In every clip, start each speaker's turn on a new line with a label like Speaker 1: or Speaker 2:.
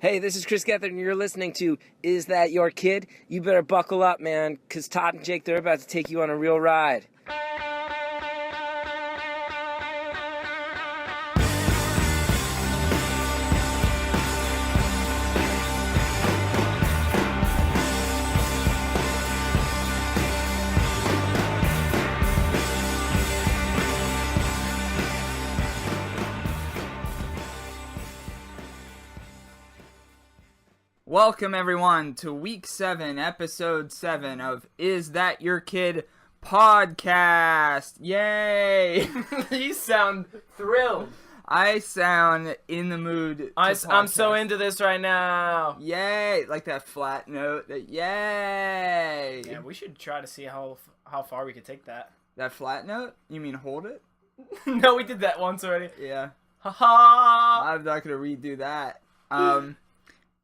Speaker 1: Hey, this is Chris Gethard, and you're listening to Is That Your Kid? You better buckle up, man, because Todd and Jake, they're about to take you on a real ride.
Speaker 2: Welcome, everyone, to Week 7, Episode 7 of Is That Your Kid podcast. Yay!
Speaker 3: You sound thrilled.
Speaker 2: I sound in the mood.
Speaker 3: I'm so into this right now.
Speaker 2: Yay! Like that flat note. Yay!
Speaker 3: Yeah, we should try to see how far we could take that.
Speaker 2: That flat note? You mean hold it?
Speaker 3: No, we did that once already.
Speaker 2: Yeah.
Speaker 3: Ha
Speaker 2: I'm not going to redo that.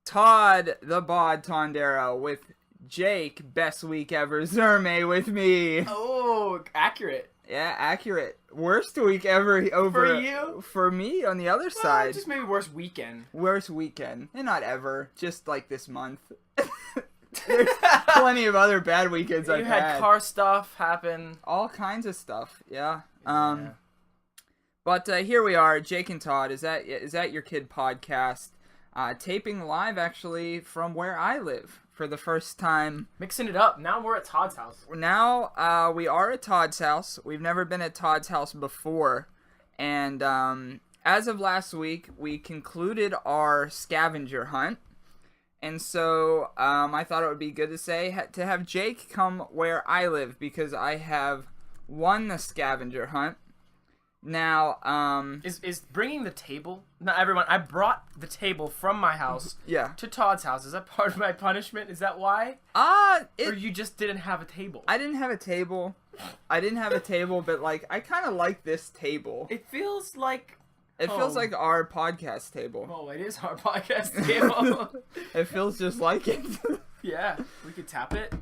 Speaker 2: Todd, the Bod Tondero, with Jake, best week ever, Zerme with me.
Speaker 3: Oh, accurate.
Speaker 2: Yeah, accurate. Worst week ever over...
Speaker 3: For you?
Speaker 2: For me, on the other side.
Speaker 3: Just maybe worst weekend.
Speaker 2: Worst weekend. And not ever. Just like this month. There's plenty of other bad weekends I've had.
Speaker 3: You had car stuff happen.
Speaker 2: All kinds of stuff, yeah. But here we are, Jake and Todd. Is that your kid podcast? Taping live, actually, from where I live for the first time.
Speaker 3: Mixing it up. Now we're at Todd's house.
Speaker 2: Now, we are at Todd's house. We've never been at Todd's house before. And as of last week, we concluded our scavenger hunt. And so I thought it would be good to have Jake come where I live, because I have won the scavenger hunt. Now,
Speaker 3: is bringing the table? Not everyone. I brought the table from my house to Todd's house. Is that part of my punishment? Is that why? Or you just didn't have a table?
Speaker 2: I didn't have a table. But like I kind of like this table.
Speaker 3: It feels like
Speaker 2: feels like our podcast table.
Speaker 3: Oh, it is our podcast table.
Speaker 2: It feels just like it.
Speaker 3: Yeah, we could tap it.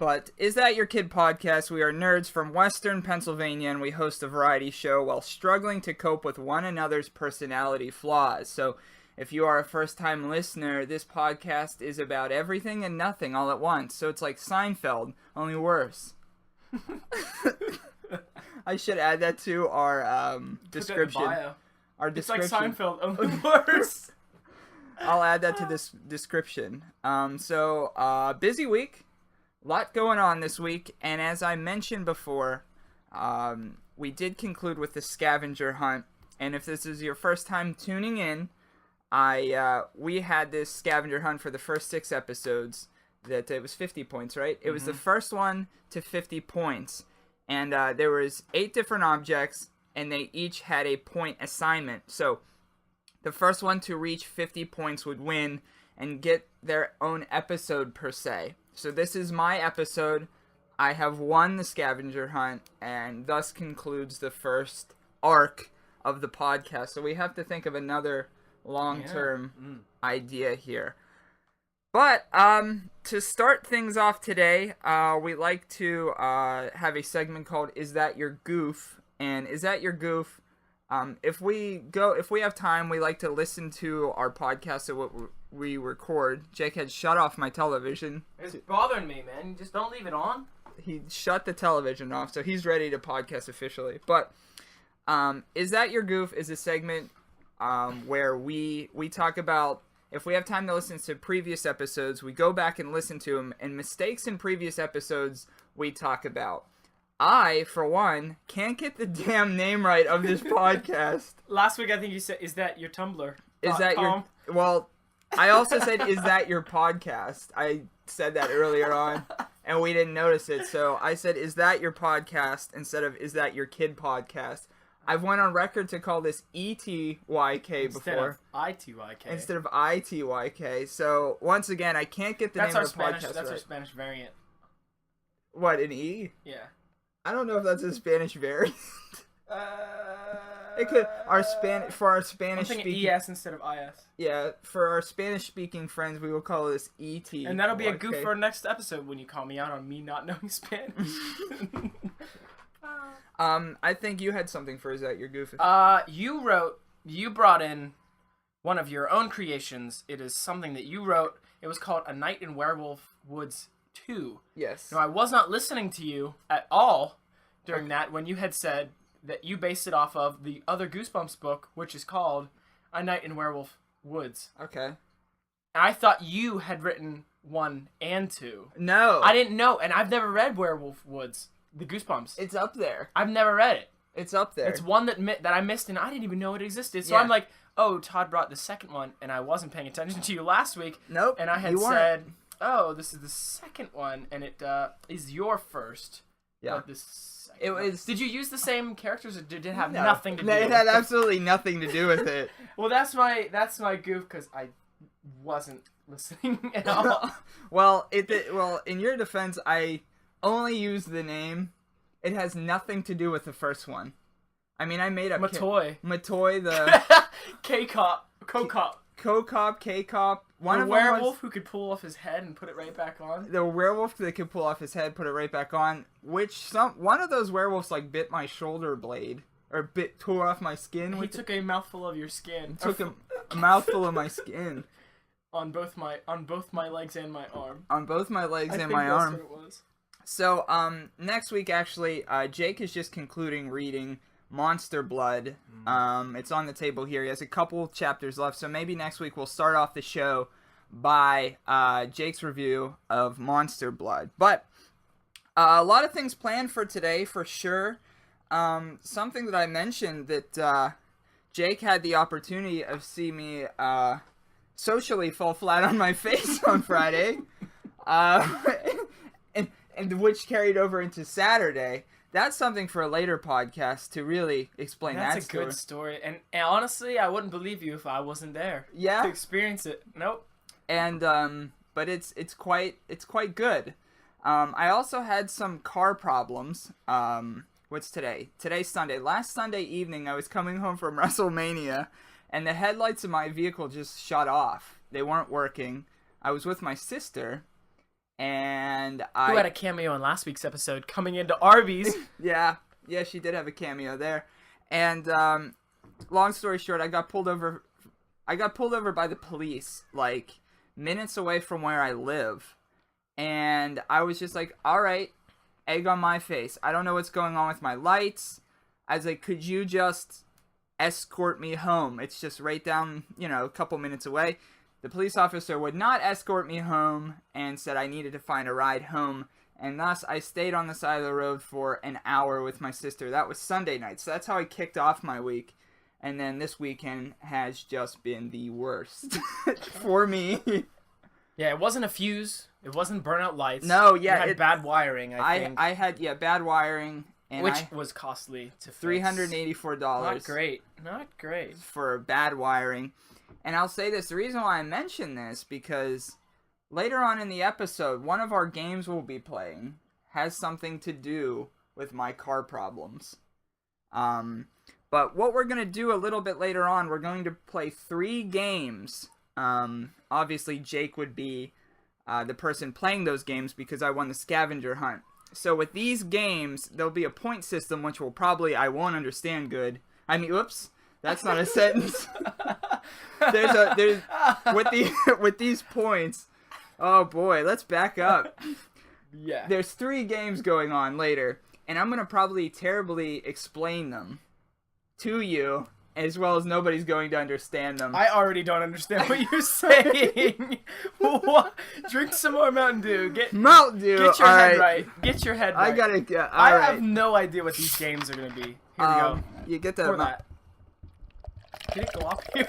Speaker 2: But Is That Your Kid podcast? We are nerds from Western Pennsylvania, and we host a variety show while struggling to cope with one another's personality flaws. So if you are a first-time listener, this podcast is about everything and nothing all at once. So it's like Seinfeld, only worse. I should add that to our description. Our description.
Speaker 3: It's like Seinfeld, only worse.
Speaker 2: I'll add that to this description. Busy week. Lot going on this week, and as I mentioned before, we did conclude with the scavenger hunt. And if this is your first time tuning in, we had this scavenger hunt for the first 6 episodes. That it was 50 points, right? It was the first one to 50 points, and there was 8 different objects, and they each had a point assignment. So the first one to reach 50 points would win and get their own episode per se. So this is my episode. I have won the scavenger hunt, and thus concludes the first arc of the podcast. So we have to think of another long-term idea here. But to start things off today, we like to have a segment called Is That Your Goof? And Is That Your Goof? If we have time, we like to listen to our podcast at what we record. Jake had shut off my television.
Speaker 3: It's bothering me, man. You just don't leave it on.
Speaker 2: He shut the television off, so he's ready to podcast officially. But Is That Your Goof is a segment where we talk about, if we have time to listen to previous episodes, we go back and listen to them, and mistakes in previous episodes we talk about. I, for one, can't get the damn name right of this podcast.
Speaker 3: Last week, I think you said, "Is that your Tumblr?"
Speaker 2: Well, I also said, "Is that your podcast?" I said that earlier on, and we didn't notice it. So I said, "Is that your podcast?" instead of "Is that your kid podcast?" I've went on record to call this ETYK before. Instead of ITYK. So once again, I can't get the name of the podcast.
Speaker 3: That's our Spanish variant.
Speaker 2: What, an E?
Speaker 3: Yeah.
Speaker 2: I don't know if that's a Spanish variant. It could for our Spanish speaking
Speaker 3: ES instead of IS.
Speaker 2: Yeah, for our Spanish speaking friends, we will call this ET.
Speaker 3: And that'll be a goof for our next episode when you call me out on me not knowing Spanish.
Speaker 2: I think you had something for Is That Your Goof?
Speaker 3: You brought in one of your own creations. It is something that you wrote. It was called A Night in Werewolf Woods 2.
Speaker 2: Yes.
Speaker 3: Now, I was not listening to you at all during that when you had said that you based it off of the other Goosebumps book, which is called A Night in Werewolf Woods.
Speaker 2: Okay.
Speaker 3: And I thought you had written 1 and 2.
Speaker 2: No.
Speaker 3: I didn't know, and I've never read Werewolf Woods, the Goosebumps.
Speaker 2: It's up there.
Speaker 3: I've never read it.
Speaker 2: It's up there.
Speaker 3: It's one that I missed, and I didn't even know it existed. So
Speaker 2: Yeah.
Speaker 3: I'm like, oh, Todd brought the second one, and I wasn't paying attention to you last week.
Speaker 2: Nope.
Speaker 3: And I had said, oh, this is the second one, and it is your first.
Speaker 2: Yeah.
Speaker 3: It was. Did you use the same characters, or did it have
Speaker 2: No.
Speaker 3: nothing to do?
Speaker 2: It had absolutely nothing to do with it.
Speaker 3: Well, that's my goof because I wasn't listening at all.
Speaker 2: Well, in your defense, I only used the name. It has nothing to do with the first one. I mean, I made up
Speaker 3: Matoy,
Speaker 2: the
Speaker 3: K-Cop, Co-Cop.
Speaker 2: Co-Cop, K-Cop.
Speaker 3: The werewolf who could pull off his head and put it right back on.
Speaker 2: The werewolf that could pull off his head, put it right back on. One of those werewolves like bit my shoulder blade or tore off my skin.
Speaker 3: He took a mouthful of your skin.
Speaker 2: Took a mouthful of my skin.
Speaker 3: On both my legs and my arm.
Speaker 2: On both my legs and my arm. I think that's what it was. So next week actually, Jake is just concluding reading Monster Blood. It's on the table here. He has a couple chapters left, so maybe next week we'll start off the show by Jake's review of Monster Blood. But a lot of things planned for today for sure. Something that I mentioned that Jake had the opportunity of seeing me socially fall flat on my face on Friday, and which carried over into Saturday. That's something for a later podcast to really explain that story.
Speaker 3: That's a good story. And honestly, I wouldn't believe you if I wasn't there.
Speaker 2: Yeah.
Speaker 3: To experience it. Nope.
Speaker 2: And but it's quite good. I also had some car problems. What's today? Today's Sunday. Last Sunday evening I was coming home from WrestleMania and the headlights of my vehicle just shut off. They weren't working. I was with my sister. And
Speaker 3: who had a cameo in last week's episode, coming into Arby's.
Speaker 2: Yeah, she did have a cameo there. And long story short, I got pulled over by the police, like minutes away from where I live. And I was just like, all right, egg on my face. I don't know what's going on with my lights. I was like, could you just escort me home? It's just right down, a couple minutes away. The police officer would not escort me home and said I needed to find a ride home. And thus, I stayed on the side of the road for an hour with my sister. That was Sunday night. So that's how I kicked off my week. And then this weekend has just been the worst for me.
Speaker 3: Yeah, it wasn't a fuse. It wasn't burnout lights.
Speaker 2: No, yeah.
Speaker 3: You had bad wiring, I think.
Speaker 2: I had, bad wiring. And
Speaker 3: which was costly to fix.
Speaker 2: $384.
Speaker 3: Not great.
Speaker 2: For bad wiring. And I'll say this, the reason why I mention this, because later on in the episode, one of our games we'll be playing has something to do with my car problems. But what we're going to do a little bit later on, we're going to play 3 games. Obviously, Jake would be the person playing those games because I won the Scavenger Hunt. So with these games, there'll be a point system, which I won't understand good. Whoops. That's not a sentence. There's with these points. Oh boy, let's back up.
Speaker 3: Yeah.
Speaker 2: There's 3 games going on later, and I'm gonna probably terribly explain them to you, as well as nobody's going to understand them.
Speaker 3: I already don't understand what you're saying. What? Drink some more Mountain Dew.
Speaker 2: Mountain Dew.
Speaker 3: Get your head right. Get your head right.
Speaker 2: I gotta get.
Speaker 3: I have no idea what these games are gonna be. Here we go.
Speaker 2: You get that.
Speaker 3: Can it go off here?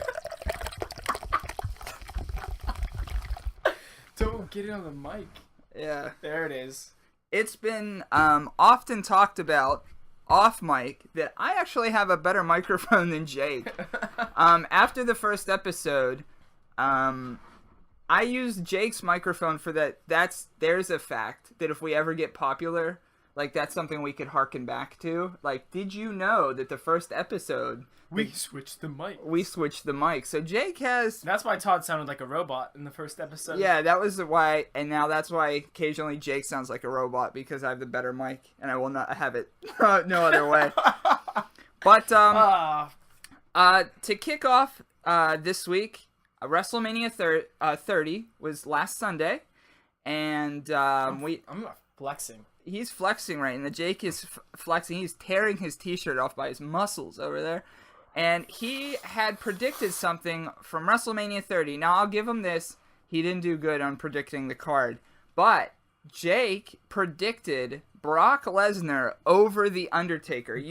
Speaker 3: Don't get it on the mic.
Speaker 2: Yeah.
Speaker 3: There it is.
Speaker 2: It's been often talked about off mic that I actually have a better microphone than Jake. After the first episode, I used Jake's microphone for that. There's a fact that if we ever get popular, like that's something we could harken back to. Like, did you know that the first episode
Speaker 3: we switched the mic?
Speaker 2: We switched the mic. So Jake has.
Speaker 3: That's why Todd sounded like a robot in the first episode.
Speaker 2: Yeah, that was why, and now that's why occasionally Jake sounds like a robot because I have the better mic, and I will not have it no other way. But to kick off this week, WrestleMania 30 was last Sunday, and
Speaker 3: I'm not flexing.
Speaker 2: He's flexing right, and the Jake is flexing. He's tearing his T-shirt off by his muscles over there, and he had predicted something from WrestleMania 30. Now I'll give him this: he didn't do good on predicting the card, but Jake predicted Brock Lesnar over The Undertaker.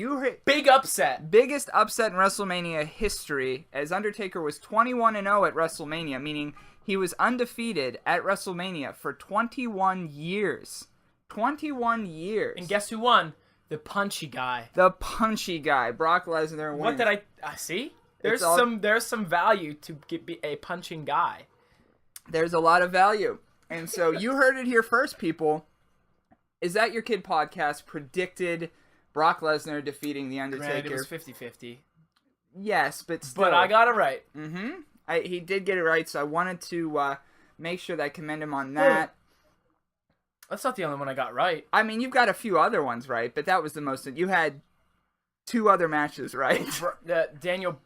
Speaker 3: Big upset.
Speaker 2: Biggest upset in WrestleMania history, as Undertaker was 21-0 at WrestleMania, meaning he was undefeated at WrestleMania for 21 years. 21 years.
Speaker 3: And guess who won? The punchy guy.
Speaker 2: The punchy guy. Brock Lesnar wins.
Speaker 3: What did I see? There's some value to be a punching guy.
Speaker 2: There's a lot of value. And so you heard it here first, people. Is That Your Kid podcast predicted Brock Lesnar defeating The Undertaker?
Speaker 3: Granted, it was 50-50.
Speaker 2: Yes, but still.
Speaker 3: But I got it right.
Speaker 2: Mm-hmm. He did get it right, so I wanted to make sure that I commend him on that.
Speaker 3: That's not the only one I got right.
Speaker 2: I mean, you've got a few other ones right, but that was the most. You had 2 other matches right.
Speaker 3: The Daniel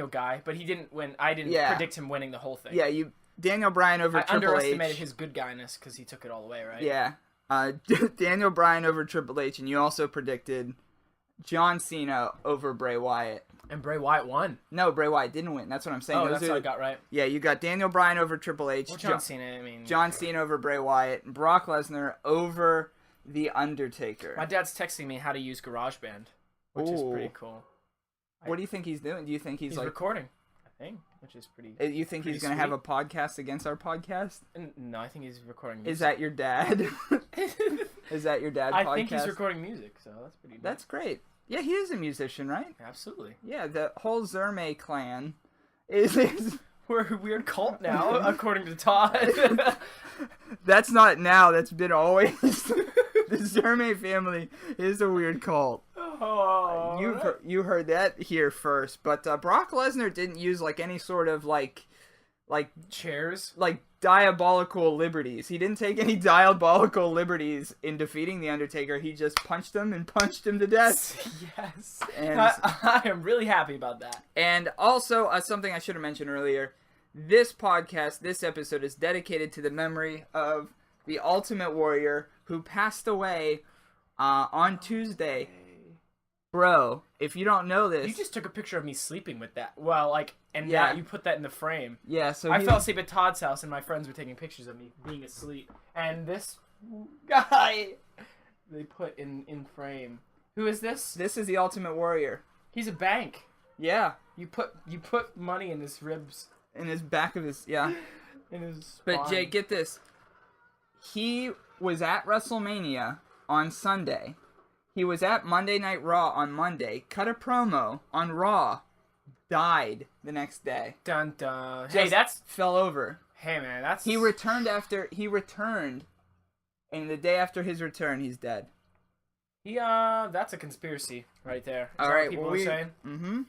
Speaker 3: guy, but he didn't win. I didn't predict him winning the whole thing.
Speaker 2: Yeah, Daniel Bryan over Triple H.
Speaker 3: I underestimated his good guyness because he took it all away, right?
Speaker 2: Yeah. Daniel Bryan over Triple H, and you also predicted John Cena over Bray Wyatt.
Speaker 3: And Bray Wyatt won.
Speaker 2: No, Bray Wyatt didn't win. That's what I'm saying.
Speaker 3: Oh, that's what I got right.
Speaker 2: Yeah, you got Daniel Bryan over Triple H.
Speaker 3: Well, John Cena, I mean.
Speaker 2: John Cena over Bray Wyatt. And Brock Lesnar over The Undertaker.
Speaker 3: My dad's texting me how to use GarageBand, which is pretty cool.
Speaker 2: What do you think he's doing? Do you think he's like
Speaker 3: recording? I think, which is pretty.
Speaker 2: You think he's going to have a podcast against our podcast?
Speaker 3: No, I think he's recording music.
Speaker 2: Is that your dad? Is that your dad?
Speaker 3: I think he's recording music, so that's pretty. Nice.
Speaker 2: That's great. Yeah, he is a musician, right?
Speaker 3: Absolutely.
Speaker 2: Yeah, the whole Zerme clan is
Speaker 3: we're a weird cult now, according to Todd.
Speaker 2: That's not now. That's been always. The Zerme family is a weird cult.
Speaker 3: Oh,
Speaker 2: you heard that here first, but Brock Lesnar didn't use like any sort of like
Speaker 3: chairs,
Speaker 2: like diabolical liberties. He didn't take any diabolical liberties in defeating The Undertaker. He just punched him to death.
Speaker 3: Yes,
Speaker 2: and
Speaker 3: I am really happy about that.
Speaker 2: And also something I should have mentioned earlier. This podcast, this episode is dedicated to the memory of the Ultimate Warrior who passed away on Tuesday. Bro, if you don't know this...
Speaker 3: You just took a picture of me sleeping with that. Well, now you put that in the frame.
Speaker 2: Yeah, so
Speaker 3: I fell asleep at Todd's house, and my friends were taking pictures of me being asleep. And this guy, they put in frame. Who is this?
Speaker 2: This is the Ultimate Warrior.
Speaker 3: He's a bank.
Speaker 2: Yeah.
Speaker 3: You put money in his ribs.
Speaker 2: In his back of his... Yeah.
Speaker 3: In his spine.
Speaker 2: But, Jake, get this. He was at WrestleMania on Sunday. He was at Monday Night Raw on Monday, cut a promo on Raw, died the next day.
Speaker 3: Dun dun.
Speaker 2: Just
Speaker 3: hey, that's
Speaker 2: fell over.
Speaker 3: Hey man, that's
Speaker 2: He returned, and the day after his return, he's dead.
Speaker 3: That's a conspiracy right there.
Speaker 2: All right,
Speaker 3: people are saying.
Speaker 2: Mm-hmm.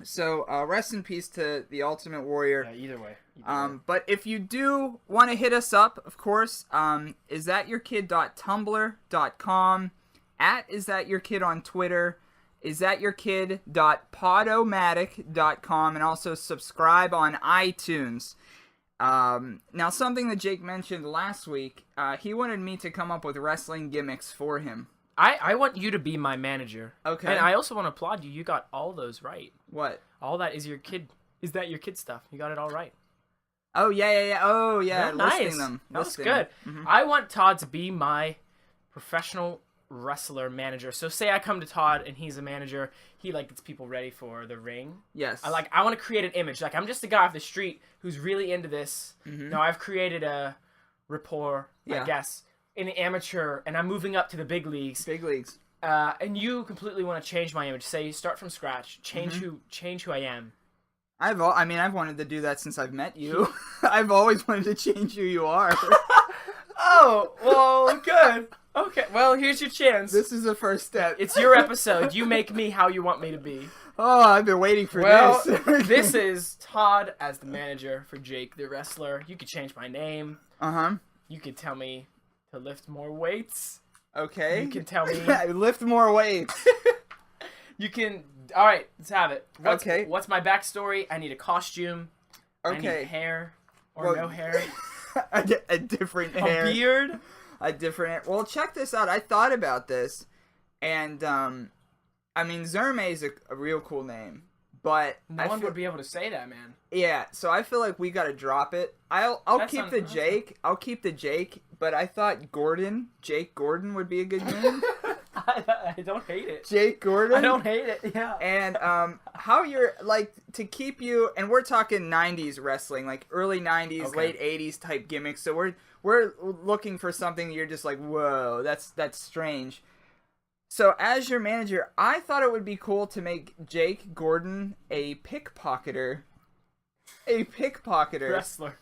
Speaker 2: So, rest in peace to the Ultimate Warrior.
Speaker 3: Yeah, either way.
Speaker 2: But if you do want to hit us up, of course, isthatyourkid.tumblr.com. At isthatyourkid on Twitter, isthatyourkid.podomatic.com, and also subscribe on iTunes. Now, something that Jake mentioned last week, he wanted me to come up with wrestling gimmicks for him.
Speaker 3: I want you to be my manager.
Speaker 2: Okay.
Speaker 3: And I also want to applaud you. You got all those right.
Speaker 2: What?
Speaker 3: All that is your kid. Is that your kid stuff? You got it all right.
Speaker 2: Oh, yeah. Oh, yeah.
Speaker 3: Nice.
Speaker 2: Them.
Speaker 3: That was good.
Speaker 2: Mm-hmm.
Speaker 3: I want Todd to be my professional wrestler manager. So say I come to Todd and he's a manager. He gets people ready for the ring.
Speaker 2: Yes.
Speaker 3: I want to create an image. I'm just a guy off the street who's really into this.
Speaker 2: Mm-hmm.
Speaker 3: Now I've created a rapport, I guess, in the amateur, and I'm moving up to the big leagues.
Speaker 2: Big leagues.
Speaker 3: And you completely want to change my image. Say you start from scratch. Change who I am.
Speaker 2: I've wanted to do that since I've met you. I've always wanted to change who you are.
Speaker 3: Oh, well, good. Okay, well, here's your chance.
Speaker 2: This is the first step.
Speaker 3: It's your episode. You make me how you want me to be.
Speaker 2: Oh, I've been waiting for this.
Speaker 3: This is Todd as the manager for Jake the wrestler. You could change my name.
Speaker 2: Uh-huh.
Speaker 3: You could tell me to lift more weights.
Speaker 2: Okay.
Speaker 3: You can tell me...
Speaker 2: lift more weights.
Speaker 3: You can. All right, let's have it.
Speaker 2: Okay.
Speaker 3: What's my backstory? I need a costume.
Speaker 2: Okay.
Speaker 3: I need hair or no hair.
Speaker 2: a different hair.
Speaker 3: A beard.
Speaker 2: A different. Well, check this out. I thought about this, and I mean, Zerme is a real cool name, but
Speaker 3: no one would be able to say that, man.
Speaker 2: Yeah, so I feel like we gotta drop it. I'll keep the Jake. I'll keep the Jake, but I thought Jake Gordon would be a good name.
Speaker 3: I don't hate it.
Speaker 2: Jake Gordon.
Speaker 3: I don't hate it. Yeah.
Speaker 2: And how you're like to keep you, and we're talking '90s wrestling, like early '90s, late '80s type gimmicks. So we're looking for something you're just like, whoa, that's strange. So as your manager, I thought it would be cool to make Jake Gordon a pickpocketer. A pickpocketer.
Speaker 3: Wrestler.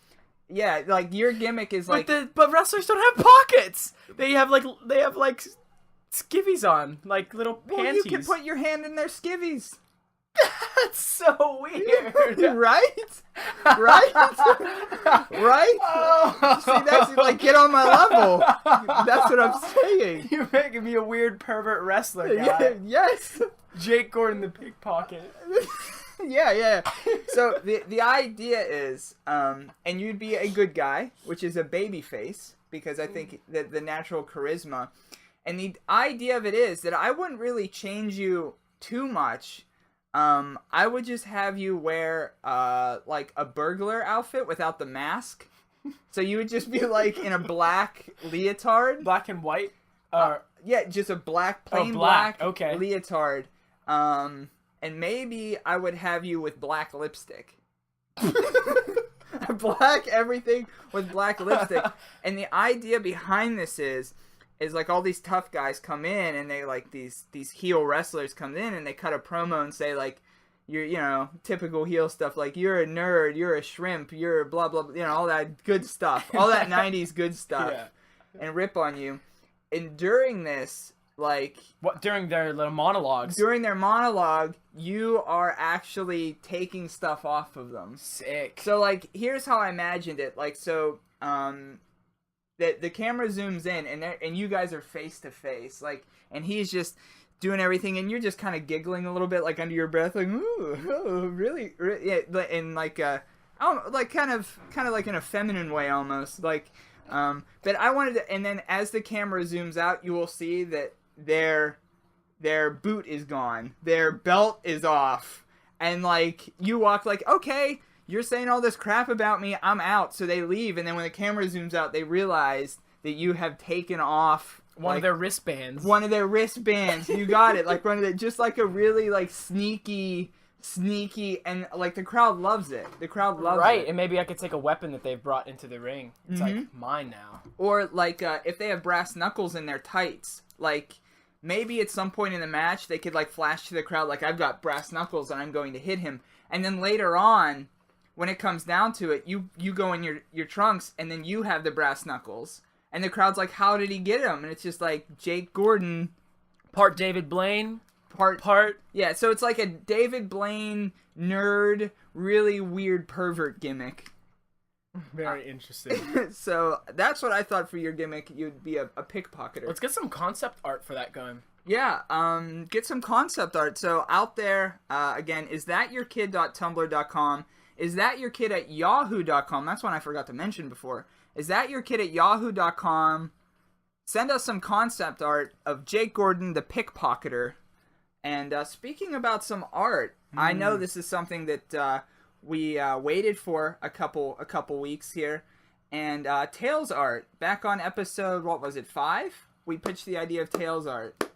Speaker 2: Yeah, like your gimmick is like.
Speaker 3: But wrestlers don't have pockets. They have like skivvies on, like little panties.
Speaker 2: Well, you can put your hand in their skivvies.
Speaker 3: That's so weird.
Speaker 2: Right? Right? Right?
Speaker 3: Oh.
Speaker 2: See, that's like, get on my level. That's what I'm saying.
Speaker 3: You're making me a weird pervert wrestler guy.
Speaker 2: Yes.
Speaker 3: Jake Gordon the pickpocket.
Speaker 2: Yeah. So the idea is, and you'd be a good guy, which is a baby face, because I think that the natural charisma. And the idea of it is that I wouldn't really change you too much. I would just have you wear like a burglar outfit without the mask. So you would just be like in a black leotard.
Speaker 3: Black and white?
Speaker 2: Yeah, just a plain black leotard. And maybe I would have you with black lipstick. Black everything with black lipstick. And the idea behind this is like all these tough guys come in and they like these heel wrestlers come in and they cut a promo and say like, you're, you know, typical heel stuff like you're a nerd, you're a shrimp, you're blah blah, you know, all that good stuff, all that 90s good stuff. Yeah. And rip on you. And during this, like,
Speaker 3: what, during their little monologues,
Speaker 2: during their monologue, you are actually taking stuff off of them.
Speaker 3: Sick.
Speaker 2: So like, here's how I imagined it. Like, so the camera zooms in and you guys are face to face, like, and he's just doing everything and you're just kind of giggling a little bit, like under your breath, like, ooh, really, yeah, in like like kind of like in a feminine way almost, like, but I wanted to, and then as the camera zooms out, you will see that their boot is gone, their belt is off, and like you walk like, okay, you're saying all this crap about me, I'm out. So they leave, and then when the camera zooms out, they realize that you have taken off
Speaker 3: one of their wristbands.
Speaker 2: One of their wristbands. You got it. Like one of the, just like a really like sneaky, and like the crowd loves it. The crowd loves it.
Speaker 3: Right, and maybe I could take a weapon that they've brought into the ring. It's like mine now.
Speaker 2: Or like if they have brass knuckles in their tights, like maybe at some point in the match they could like flash to the crowd like, I've got brass knuckles and I'm going to hit him. And then later on, when it comes down to it, you go in your trunks, and then you have the brass knuckles. And the crowd's like, how did he get them? And it's just like, Jake Gordon.
Speaker 3: Part David Blaine.
Speaker 2: Part. Yeah, so it's like a David Blaine nerd, really weird pervert gimmick.
Speaker 3: Very interesting.
Speaker 2: So that's what I thought for your gimmick. You'd be a pickpocketer.
Speaker 3: Let's get some concept art for that going.
Speaker 2: Yeah, get some concept art. So out there, again, isthatyourkid.tumblr.com. Is that your kid at yahoo.com? That's one I forgot to mention before. Is that your kid at yahoo.com? Send us some concept art of Jake Gordon, the pickpocketer. And speaking about some art, I know this is something that we waited for a couple weeks here. And Tails art, back on episode, what was it, 5? We pitched the idea of Tails art.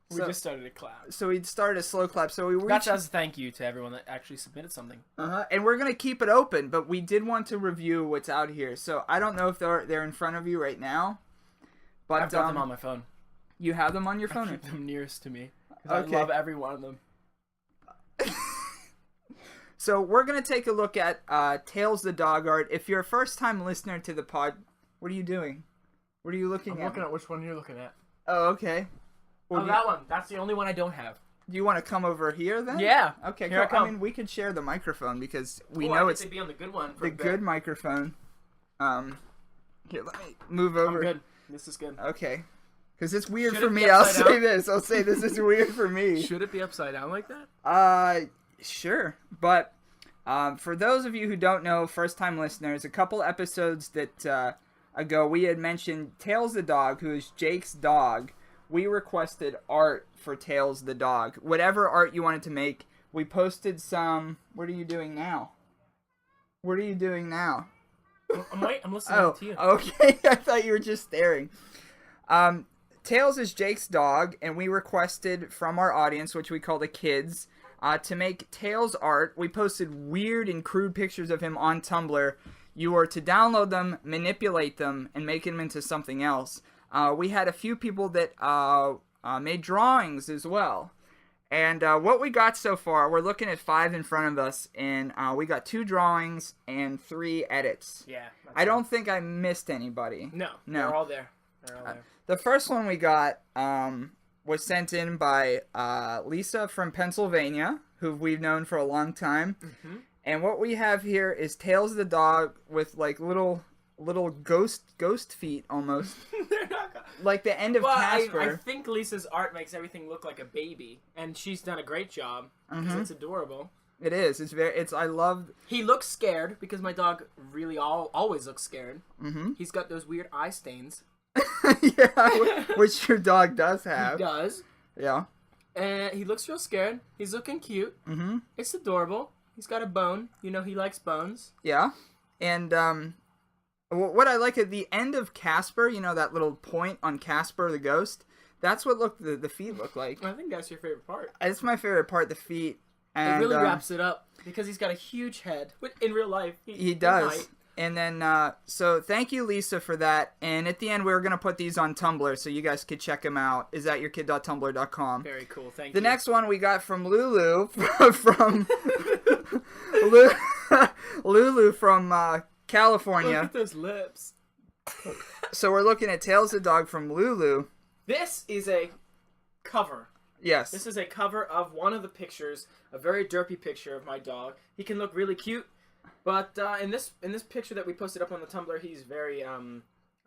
Speaker 3: We just started a clap.
Speaker 2: So we started a slow clap. So we
Speaker 3: That's as a thank you to everyone that actually submitted something.
Speaker 2: And we're going to keep it open, but we did want to review what's out here. So I don't know if they're in front of you right now. But
Speaker 3: I've got them on my phone.
Speaker 2: You have them on your phone?
Speaker 3: I keep them nearest to me. Okay. I love every one of them.
Speaker 2: So we're going to take a look at Tails the dog art. If you're a first-time listener to the pod, what are you doing? What are you looking at?
Speaker 3: I'm looking at which one you're looking at.
Speaker 2: Oh, okay.
Speaker 3: That one. That's the only one I don't have.
Speaker 2: Do you want to come over here then?
Speaker 3: Yeah.
Speaker 2: Okay,
Speaker 3: here
Speaker 2: cool. I mean, we could share the microphone because we know
Speaker 3: I
Speaker 2: it's
Speaker 3: to be on the good one.
Speaker 2: The good microphone. Here, let me move over.
Speaker 3: I'm good. This is good.
Speaker 2: Okay. Because it's weird for me. I'll say this. I'll say this is weird for me.
Speaker 3: Should it be upside down like that?
Speaker 2: Sure. But for those of you who don't know, first-time listeners, a couple episodes ago, we had mentioned Tails the dog, who is Jake's dog. We requested art for Tails the dog. Whatever art you wanted to make, we posted some... What are you doing now? What are you doing now?
Speaker 3: I'm listening to you.
Speaker 2: Okay. I thought you were just staring. Tails is Jake's dog, and we requested from our audience, which we call the kids, to make Tails art. We posted weird and crude pictures of him on Tumblr. You were to download them, manipulate them, and make them into something else. We had a few people that made drawings as well. And what we got so far, we're looking at 5 in front of us, and we got 2 drawings and 3 edits.
Speaker 3: Yeah.
Speaker 2: I don't think I missed anybody.
Speaker 3: No. They're all there.
Speaker 2: The first one we got was sent in by Lisa from Pennsylvania, who we've known for a long time. Mm-hmm. And what we have here is Tails the dog with like little ghost feet almost.
Speaker 3: They're not
Speaker 2: like the end of Casper.
Speaker 3: I think Lisa's art makes everything look like a baby, and she's done a great job because it's adorable.
Speaker 2: It is. I love.
Speaker 3: He looks scared because my dog really always looks scared. Mm-hmm. He's got those weird eye stains.
Speaker 2: Yeah, which your dog does have.
Speaker 3: He does.
Speaker 2: Yeah.
Speaker 3: And he looks real scared. He's looking cute. Mm-hmm. It's adorable. He's got a bone. You know he likes bones.
Speaker 2: Yeah. And what I like at the end of Casper, you know that little point on Casper the ghost? That's what the feet look like.
Speaker 3: I think that's your favorite part.
Speaker 2: It's my favorite part, the feet. And,
Speaker 3: it really wraps it up because he's got a huge head. In real life,
Speaker 2: he does. And then, so thank you, Lisa, for that. And at the end, we're going to put these on Tumblr so you guys could check them out. Is that yourkid.tumblr.com.
Speaker 3: Very cool. Thank you.
Speaker 2: The next one we got from Lulu from Lulu from California.
Speaker 3: Look at those lips.
Speaker 2: So we're looking at Tails the dog from Lulu.
Speaker 3: This is a cover.
Speaker 2: Yes.
Speaker 3: This is a cover of one of the pictures, a very derpy picture of my dog. He can look really cute. But in this picture that we posted up on the Tumblr, he's very I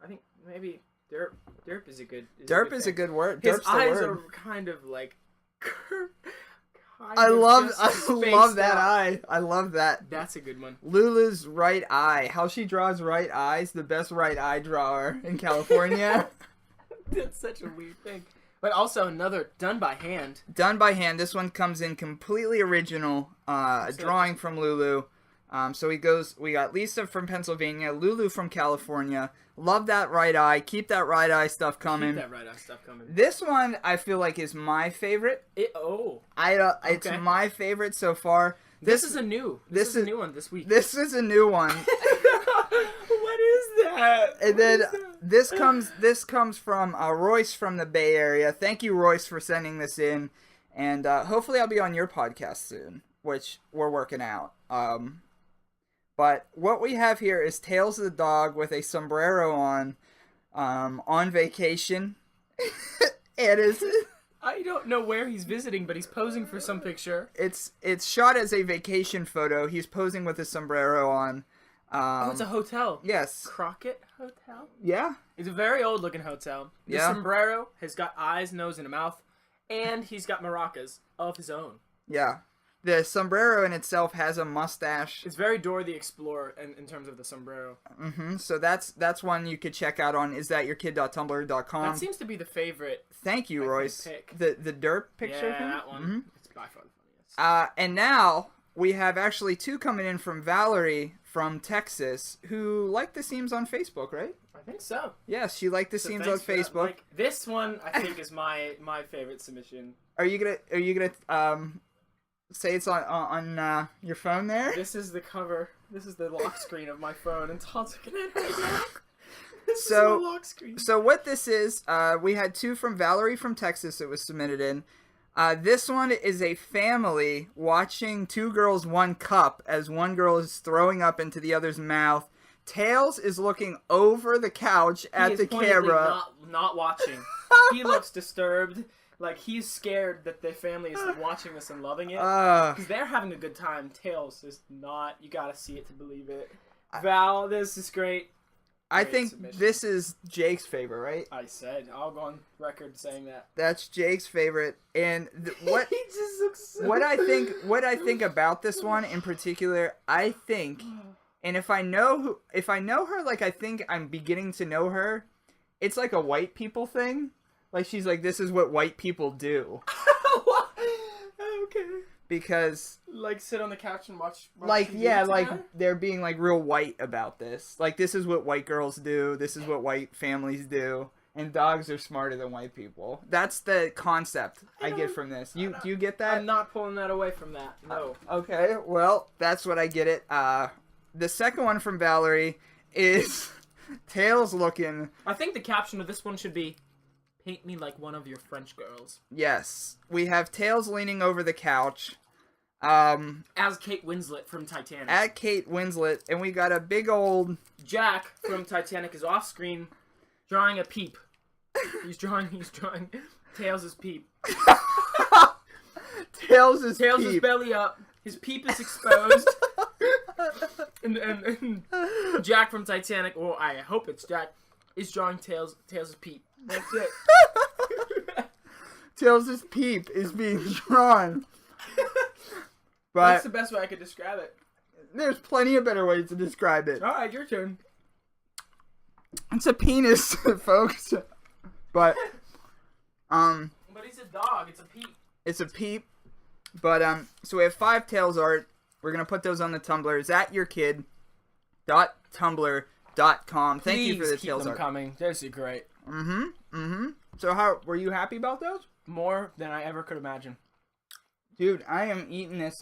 Speaker 3: think maybe derp is a good
Speaker 2: derp is a good word.
Speaker 3: His
Speaker 2: Derp's
Speaker 3: eyes
Speaker 2: the word.
Speaker 3: are kind of like
Speaker 2: I love that eye. I love that.
Speaker 3: That's a good one.
Speaker 2: Lulu's right eye. How she draws right eyes, the best right eye drawer in California.
Speaker 3: That's such a weird thing. But also another done by hand.
Speaker 2: Done by hand. This one comes in completely original. Drawing from Lulu. So we got Lisa from Pennsylvania, Lulu from California. Love that right eye. Keep that right eye stuff coming. This one I feel like is my favorite. It's my favorite so far.
Speaker 3: This is a new one this week.
Speaker 2: This is a new one.
Speaker 3: What is that?
Speaker 2: And then this comes from Royce from the Bay Area. Thank you, Royce, for sending this in. And hopefully I'll be on your podcast soon, which we're working out. But what we have here is Tails the dog with a sombrero on vacation.
Speaker 3: I don't know where he's visiting, but he's posing for some picture.
Speaker 2: It's shot as a vacation photo. He's posing with a sombrero on.
Speaker 3: It's a hotel.
Speaker 2: Yes.
Speaker 3: Crockett Hotel?
Speaker 2: Yeah.
Speaker 3: It's a very old looking hotel. The sombrero has got eyes, nose, and a mouth, and he's got maracas of his own.
Speaker 2: Yeah. The sombrero in itself has a mustache.
Speaker 3: It's very Dora the Explorer in terms of the sombrero.
Speaker 2: Mm-hmm. So that's one you could check out on isthatyourkid.tumblr.com.
Speaker 3: That seems to be the favorite.
Speaker 2: Thank you, Royce.
Speaker 3: Pick.
Speaker 2: The derp picture.
Speaker 3: Yeah, that one.
Speaker 2: Mm-hmm.
Speaker 3: It's by far the funniest.
Speaker 2: And now we have actually 2 coming in from Valerie from Texas, who liked the seams on Facebook, right?
Speaker 3: I think so.
Speaker 2: Yes, she liked the seams on Facebook.
Speaker 3: This one I think is my favorite submission.
Speaker 2: Are you gonna say it's on your phone there?
Speaker 3: This is the cover. This is the lock screen of my phone, and Todd's looking at it right now. This is my lock screen.
Speaker 2: So what this is, we had 2 from Valerie from Texas that was submitted in. This one is a family watching 2 girls, 1 cup, as one girl is throwing up into the other's mouth. Tails is looking over the couch at the camera.
Speaker 3: Not watching. He looks disturbed. Like, he's scared that their family is watching this and loving it. Because they're having a good time. Tails is not. You gotta see it to believe it. Val, this is great.
Speaker 2: I
Speaker 3: Great
Speaker 2: think
Speaker 3: submission.
Speaker 2: this is Jake's favorite, right?
Speaker 3: I said. I'll go on record saying that.
Speaker 2: That's Jake's favorite. And what
Speaker 3: He just looks so...
Speaker 2: what I think about this one in particular, I think, and if I know her, like I think I'm beginning to know her, it's like a white people thing. Like she's like, this is what white people do.
Speaker 3: Okay.
Speaker 2: Because
Speaker 3: Like sit on the couch and watch
Speaker 2: like
Speaker 3: TV
Speaker 2: yeah,
Speaker 3: together?
Speaker 2: like they're being like real white about this. Like this is what white girls do. This is what white families do. And dogs are smarter than white people. That's the concept I get from this. Do you get that?
Speaker 3: I'm not pulling that away from that. No.
Speaker 2: Okay, well, that's what I get it. The second one from Valerie is Tails looking.
Speaker 3: I think the caption of this one should be, "Paint me like one of your French girls."
Speaker 2: Yes, we have Tails leaning over the couch.
Speaker 3: As Kate Winslet from Titanic.
Speaker 2: At Kate Winslet, and we got a big old
Speaker 3: Jack from Titanic is off screen drawing a peep. He's drawing Tails' peep.
Speaker 2: Tails'
Speaker 3: Tails' belly up. His peep is exposed. and Jack from Titanic, or I hope it's Jack, is drawing Tails' peep. That's it.
Speaker 2: Tails' peep is being drawn.
Speaker 3: That's the
Speaker 2: But
Speaker 3: best way I could describe it.
Speaker 2: there's plenty of better ways to describe it.
Speaker 3: Alright, your turn.
Speaker 2: It's a penis, folks. But
Speaker 3: But he's a dog, it's a peep.
Speaker 2: it's a peep. But so we have 5 Tails art. We're gonna put those on the Tumblr. Is at yourkid.tumblr.com. Thank you for the
Speaker 3: keep
Speaker 2: Tails
Speaker 3: them
Speaker 2: art.
Speaker 3: coming. Those are great.
Speaker 2: So how were you happy about those?
Speaker 3: More than I ever could imagine.
Speaker 2: Dude, I am eating this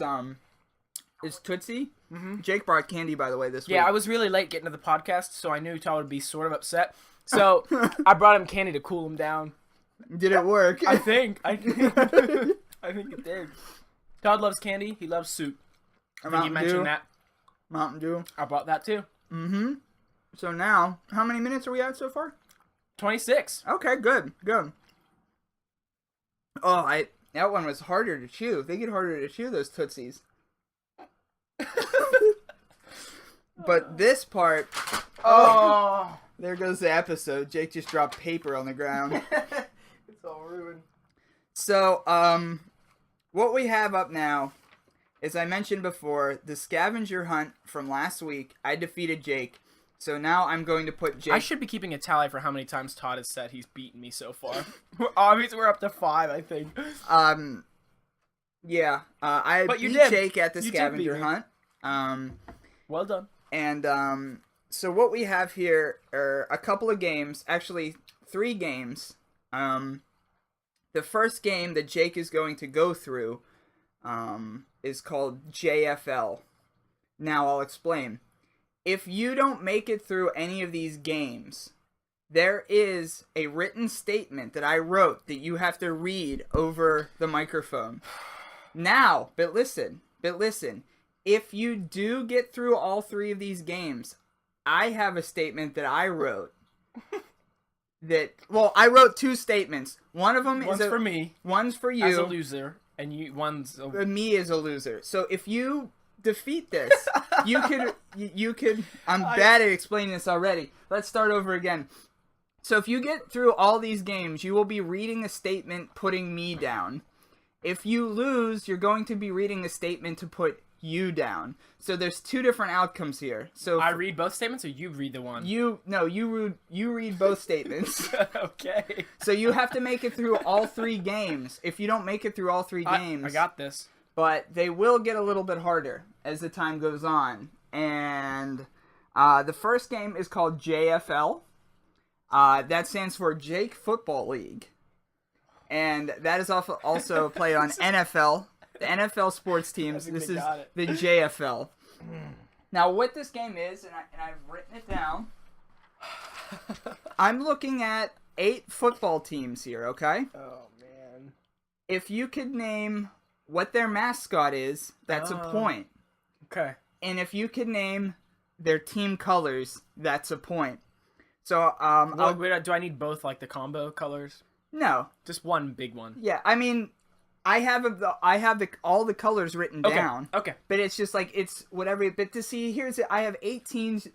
Speaker 2: it's Tootsie. Jake brought candy, by the way, this week.
Speaker 3: Yeah, I was really late getting to the podcast, so I knew Todd would be sort of upset. So I brought him candy to cool him down.
Speaker 2: Did it work?
Speaker 3: I think it did. Todd loves candy. He loves soup. I think you mentioned that.
Speaker 2: Mountain Dew.
Speaker 3: I bought that too.
Speaker 2: So now, how many minutes are we at so far?
Speaker 3: 26.
Speaker 2: Okay, good. Oh, that one was harder to chew. They get harder to chew, those Tootsies. But this part,
Speaker 3: Oh.
Speaker 2: there goes the episode. Jake just dropped paper on the ground.
Speaker 3: It's all ruined.
Speaker 2: So, what we have up now, as I mentioned before, the Scavenger Hunt from last week. I defeated Jake. So now I'm going to put Jake...
Speaker 3: I should be keeping a tally for how many times Todd has said he's beaten me so far. Obviously, we're up to 5, I think.
Speaker 2: Yeah. I
Speaker 3: But you
Speaker 2: beat
Speaker 3: did.
Speaker 2: Jake at the
Speaker 3: You did
Speaker 2: Scavenger
Speaker 3: beat me.
Speaker 2: Hunt.
Speaker 3: Well done.
Speaker 2: And, so what we have here are a couple of games. Actually, 3 games. The first game that Jake is going to go through, is called JFL. Now, I'll explain. If you don't make it through any of these games, there is a written statement that I wrote that you have to read over the microphone. Now, but listen, if you do get through all 3 of these games, I have a statement that I wrote I wrote 2 statements. One of them
Speaker 3: One's for me.
Speaker 2: One's for you.
Speaker 3: As a loser. And one's a...
Speaker 2: Me as a loser. So if you defeat this, you could I'm bad at explaining this already. Let's start over again. So if you get through all these games, you will be reading a statement putting me down. If you lose, you're going to be reading a statement to put you down. So there's 2 different outcomes here. So
Speaker 3: I read both statements, or you read the one?
Speaker 2: you read both statements.
Speaker 3: Okay.
Speaker 2: So you have to make it through all 3 games. If you don't make it through all 3 games,
Speaker 3: I got this.
Speaker 2: but they will get a little bit harder as the time goes on. And the first game is called JFL. That stands for Jake Football League. And that is also played on NFL, the NFL sports teams.
Speaker 3: think
Speaker 2: This
Speaker 3: they
Speaker 2: is
Speaker 3: got it.
Speaker 2: the JFL. Now, what this game is, and I've written it down, I'm looking at 8 football teams here, okay?
Speaker 3: Oh, man.
Speaker 2: If you could name what their mascot is, that's a point.
Speaker 3: Okay.
Speaker 2: And if you could name their team colors, that's a point. So,
Speaker 3: Wait, do I need both, like, the combo colors?
Speaker 2: no.
Speaker 3: Just one big one.
Speaker 2: Yeah, I mean, I have all the colors written down.
Speaker 3: Okay.
Speaker 2: But it's just like, it's whatever. But to see, I have 8 teams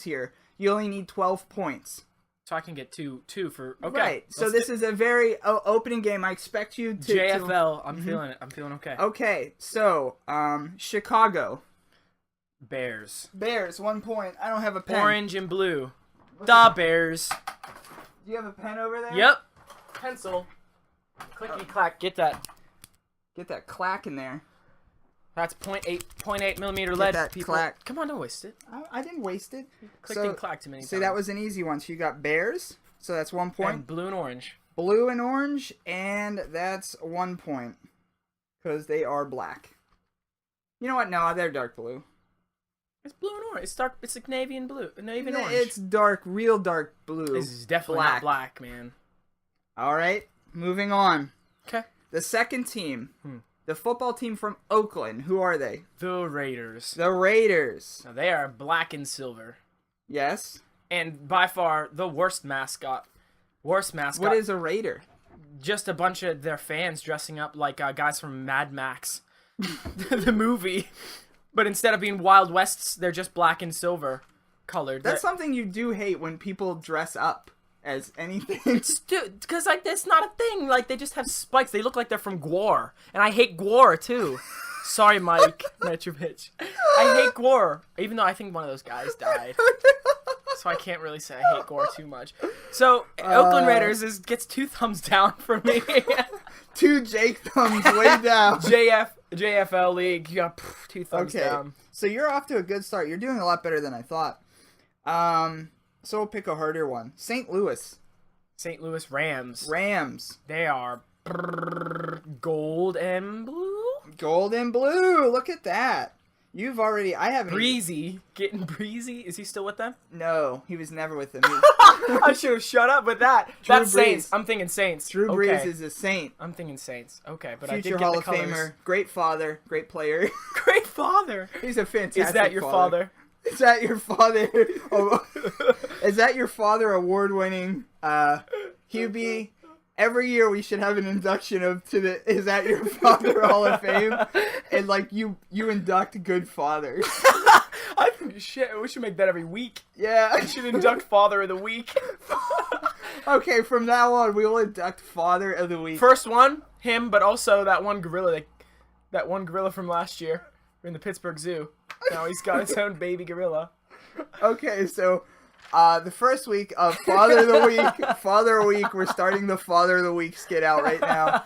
Speaker 2: here. You only need 12 points.
Speaker 3: So I can get two for okay.
Speaker 2: Right. So this is a very opening game. I expect you to
Speaker 3: JFL. I'm feeling it. I'm feeling okay.
Speaker 2: Okay. So Chicago
Speaker 3: Bears.
Speaker 2: Bears 1 point. I don't have a pen.
Speaker 3: Orange and blue. The Bears.
Speaker 2: Do you have a pen over there?
Speaker 3: Yep. Pencil. Clicky clack. Get that.
Speaker 2: Get that clack in there.
Speaker 3: That's 0.8 millimeter lead.
Speaker 2: That
Speaker 3: people.
Speaker 2: clack.
Speaker 3: Come on, don't waste it.
Speaker 2: I didn't waste it.
Speaker 3: Clicked and clacked too many times.
Speaker 2: See, that was an easy one. So you got Bears. So that's 1 point.
Speaker 3: And blue and orange.
Speaker 2: Blue and orange, and that's 1 point. Because they are black. You know what? No, they're dark blue.
Speaker 3: It's blue and orange. It's dark. It's like navy and blue. Navy and orange.
Speaker 2: It's dark, real dark blue.
Speaker 3: This is definitely not black, man.
Speaker 2: All right, moving on.
Speaker 3: Okay.
Speaker 2: The second team, the football team from Oakland. Who are they?
Speaker 3: The Raiders.
Speaker 2: The Raiders.
Speaker 3: Now, they are black and silver.
Speaker 2: Yes.
Speaker 3: And by far the worst mascot. Worst mascot.
Speaker 2: What is a Raider?
Speaker 3: Just a bunch of their fans dressing up like guys from Mad Max, the movie. But instead of being Wild Wests, they're just black and silver colored.
Speaker 2: That's something you do hate when people dress up as anything.
Speaker 3: Because like that's not a thing. Like they just have spikes. They look like they're from Gwar, and I hate Gwar too. Sorry, Mike Metrovich. I hate Gwar, even though I think one of those guys died. So I can't really say I hate Gwar too much. So Oakland Raiders gets 2 thumbs down for me.
Speaker 2: 2 Jake thumbs way down.
Speaker 3: JFL League, you got 2 thumbs down.
Speaker 2: So you're off to a good start. You're doing a lot better than I thought. So we'll pick a harder one. St. Louis.
Speaker 3: St. Louis Rams.
Speaker 2: Rams.
Speaker 3: They are gold and blue.
Speaker 2: Gold and blue. Look at that. I haven't.
Speaker 3: Breezy. Getting Breezy. Is he still with them?
Speaker 2: No, he was never with them.
Speaker 3: I should have shut up with that. That's
Speaker 2: Brees.
Speaker 3: Saints. I'm thinking Saints.
Speaker 2: Drew Brees is a Saint.
Speaker 3: I'm thinking Saints. Okay, but
Speaker 2: Future
Speaker 3: I did
Speaker 2: Hall
Speaker 3: get
Speaker 2: of
Speaker 3: the colors.
Speaker 2: Famer. Great father. Great player.
Speaker 3: Great father.
Speaker 2: He's a fantastic
Speaker 3: Is that your father?
Speaker 2: Is that your father? Is that your father award-winning Hubie? Every year we should have an induction to the Is That Your Father Hall of Fame, and like you induct good fathers.
Speaker 3: We should make that every week.
Speaker 2: Yeah,
Speaker 3: We should induct Father of the Week.
Speaker 2: Okay, from now on we will induct Father of the Week.
Speaker 3: First one, him, but also that one gorilla from last year in the Pittsburgh Zoo. Now he's got his own baby gorilla.
Speaker 2: Okay, so the first week of Father of the Week, Father of the Week, we're starting the Father of the Week skit out right now.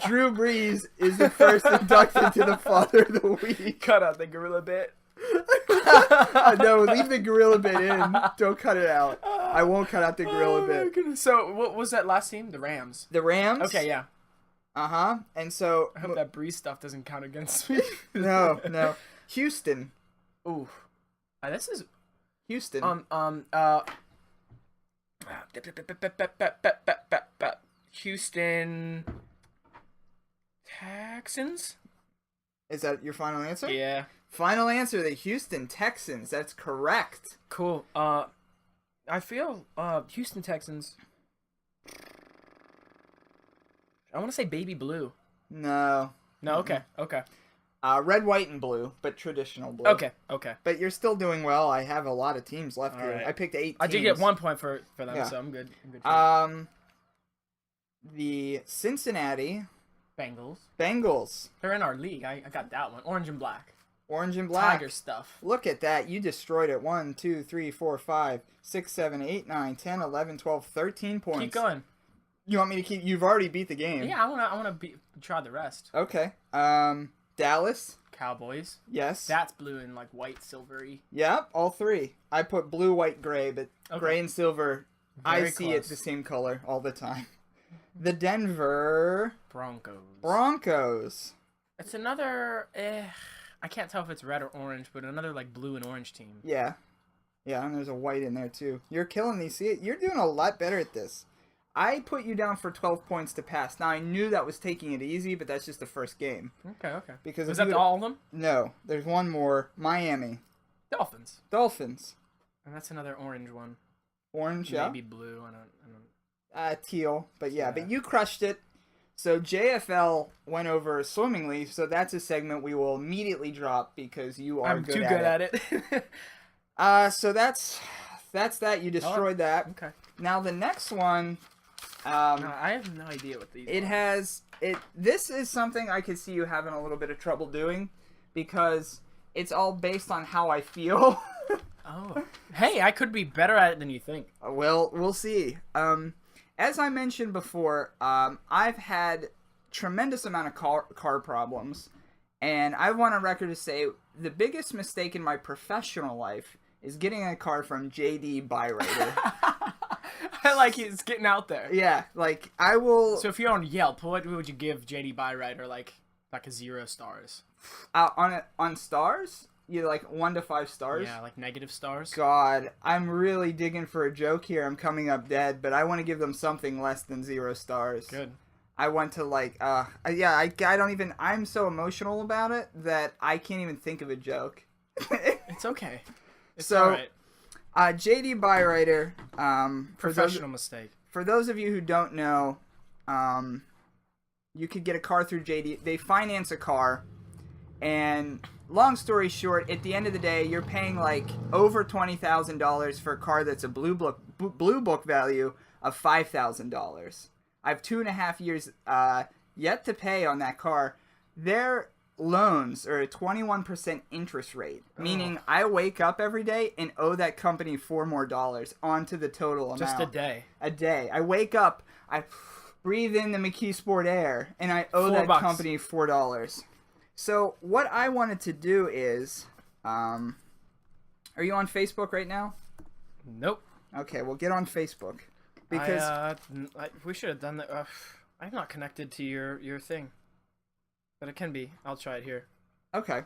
Speaker 2: Drew Brees is the first inducted to the Father of the Week.
Speaker 3: Cut out the gorilla bit.
Speaker 2: No, leave the gorilla bit in. Don't cut it out. I won't cut out the gorilla bit.
Speaker 3: Goodness. So, what was that last team? The Rams.
Speaker 2: The Rams?
Speaker 3: Okay, yeah.
Speaker 2: Uh-huh. And so...
Speaker 3: I hope that Brees stuff doesn't count against me.
Speaker 2: No. Houston.
Speaker 3: Ooh. This is...
Speaker 2: Houston.
Speaker 3: Houston Texans?
Speaker 2: Is that your final answer?
Speaker 3: Yeah.
Speaker 2: Final answer, the Houston Texans. That's correct.
Speaker 3: Cool. I feel Houston Texans. I want to say baby blue.
Speaker 2: No.
Speaker 3: No, okay.
Speaker 2: Red, white, and blue, but traditional blue.
Speaker 3: Okay.
Speaker 2: But you're still doing well. I have a lot of teams left
Speaker 3: All
Speaker 2: here.
Speaker 3: right.
Speaker 2: I picked 8 teams.
Speaker 3: I did get 1 point for them,
Speaker 2: Yeah.
Speaker 3: so I'm good.
Speaker 2: The Cincinnati
Speaker 3: Bengals.
Speaker 2: Bengals.
Speaker 3: They're in our league. I got that one. Orange and black.
Speaker 2: Orange and black.
Speaker 3: Tiger stuff.
Speaker 2: Look at that. You destroyed it. 1, 2, 3, 4, 5, 6, 7, 8, 9, 10, 11, 12, 13 points.
Speaker 3: Keep going.
Speaker 2: You want me to keep... You've already beat the game.
Speaker 3: Yeah, I want to try the rest.
Speaker 2: Okay. Dallas.
Speaker 3: Cowboys.
Speaker 2: Yes.
Speaker 3: That's blue and like white, silvery.
Speaker 2: Yep, all 3. I put blue, white, gray, but gray and silver,
Speaker 3: Very
Speaker 2: I see
Speaker 3: close.
Speaker 2: it the same color all the time. The Denver
Speaker 3: Broncos. It's another. I can't tell if it's red or orange, but another like blue and orange team.
Speaker 2: Yeah, and there's a white in there too. You're killing these. See, you're doing a lot better at this. I put you down for 12 points to pass. Now I knew that was taking it easy, but that's just the first game.
Speaker 3: Okay.
Speaker 2: Because
Speaker 3: is that all of them?
Speaker 2: No, there's one more. Miami Dolphins.
Speaker 3: And that's another orange one.
Speaker 2: Orange, yeah.
Speaker 3: Maybe blue. I don't.
Speaker 2: Teal, but yeah, but you crushed it. So JFL went over swimmingly, so that's a segment we will immediately drop because you are
Speaker 3: I'm too good at it.
Speaker 2: So that's that. You destroyed that.
Speaker 3: Okay.
Speaker 2: Now the next one,
Speaker 3: No, I have no idea what these.
Speaker 2: it
Speaker 3: are.
Speaker 2: has it. This is something I could see you having a little bit of trouble doing, because it's all based on how I feel.
Speaker 3: Oh. Hey, I could be better at it than you think.
Speaker 2: Well, we'll see. As I mentioned before, I've had tremendous amount of car problems, and I want on record to say the biggest mistake in my professional life is getting a car from JD Byrider.
Speaker 3: I like it's getting out there.
Speaker 2: Yeah, like I will.
Speaker 3: So if you're on Yelp, what would you give JD Byrider like a 0 stars?
Speaker 2: On stars, you like 1 to 5 stars.
Speaker 3: Yeah, like negative stars.
Speaker 2: God, I'm really digging for a joke here. I'm coming up dead, but I want to give them something less than 0 stars.
Speaker 3: Good.
Speaker 2: I want to I don't even. I'm so emotional about it that I can't even think of a joke.
Speaker 3: It's okay. It's
Speaker 2: So,
Speaker 3: alright.
Speaker 2: JD Byrider.
Speaker 3: Professional mistake.
Speaker 2: For those of you who don't know, you could get a car through JD. They finance a car, and long story short, at the end of the day, you're paying like over $20,000 for a car that's a blue book value of $5,000. I have 2.5 years yet to pay on that car. Their loans are a 21% interest rate, meaning I wake up every day and owe that company $4 more onto the total amount.
Speaker 3: Just a day.
Speaker 2: A day. I wake up, I breathe in the McKeesport air, and I owe that
Speaker 3: $4.
Speaker 2: company $4. So what I wanted to do is, are you on Facebook right now?
Speaker 3: Nope.
Speaker 2: Okay, well get on Facebook, because
Speaker 3: we should have done that. I'm not connected to your thing, but it can be. I'll try it here.
Speaker 2: okay.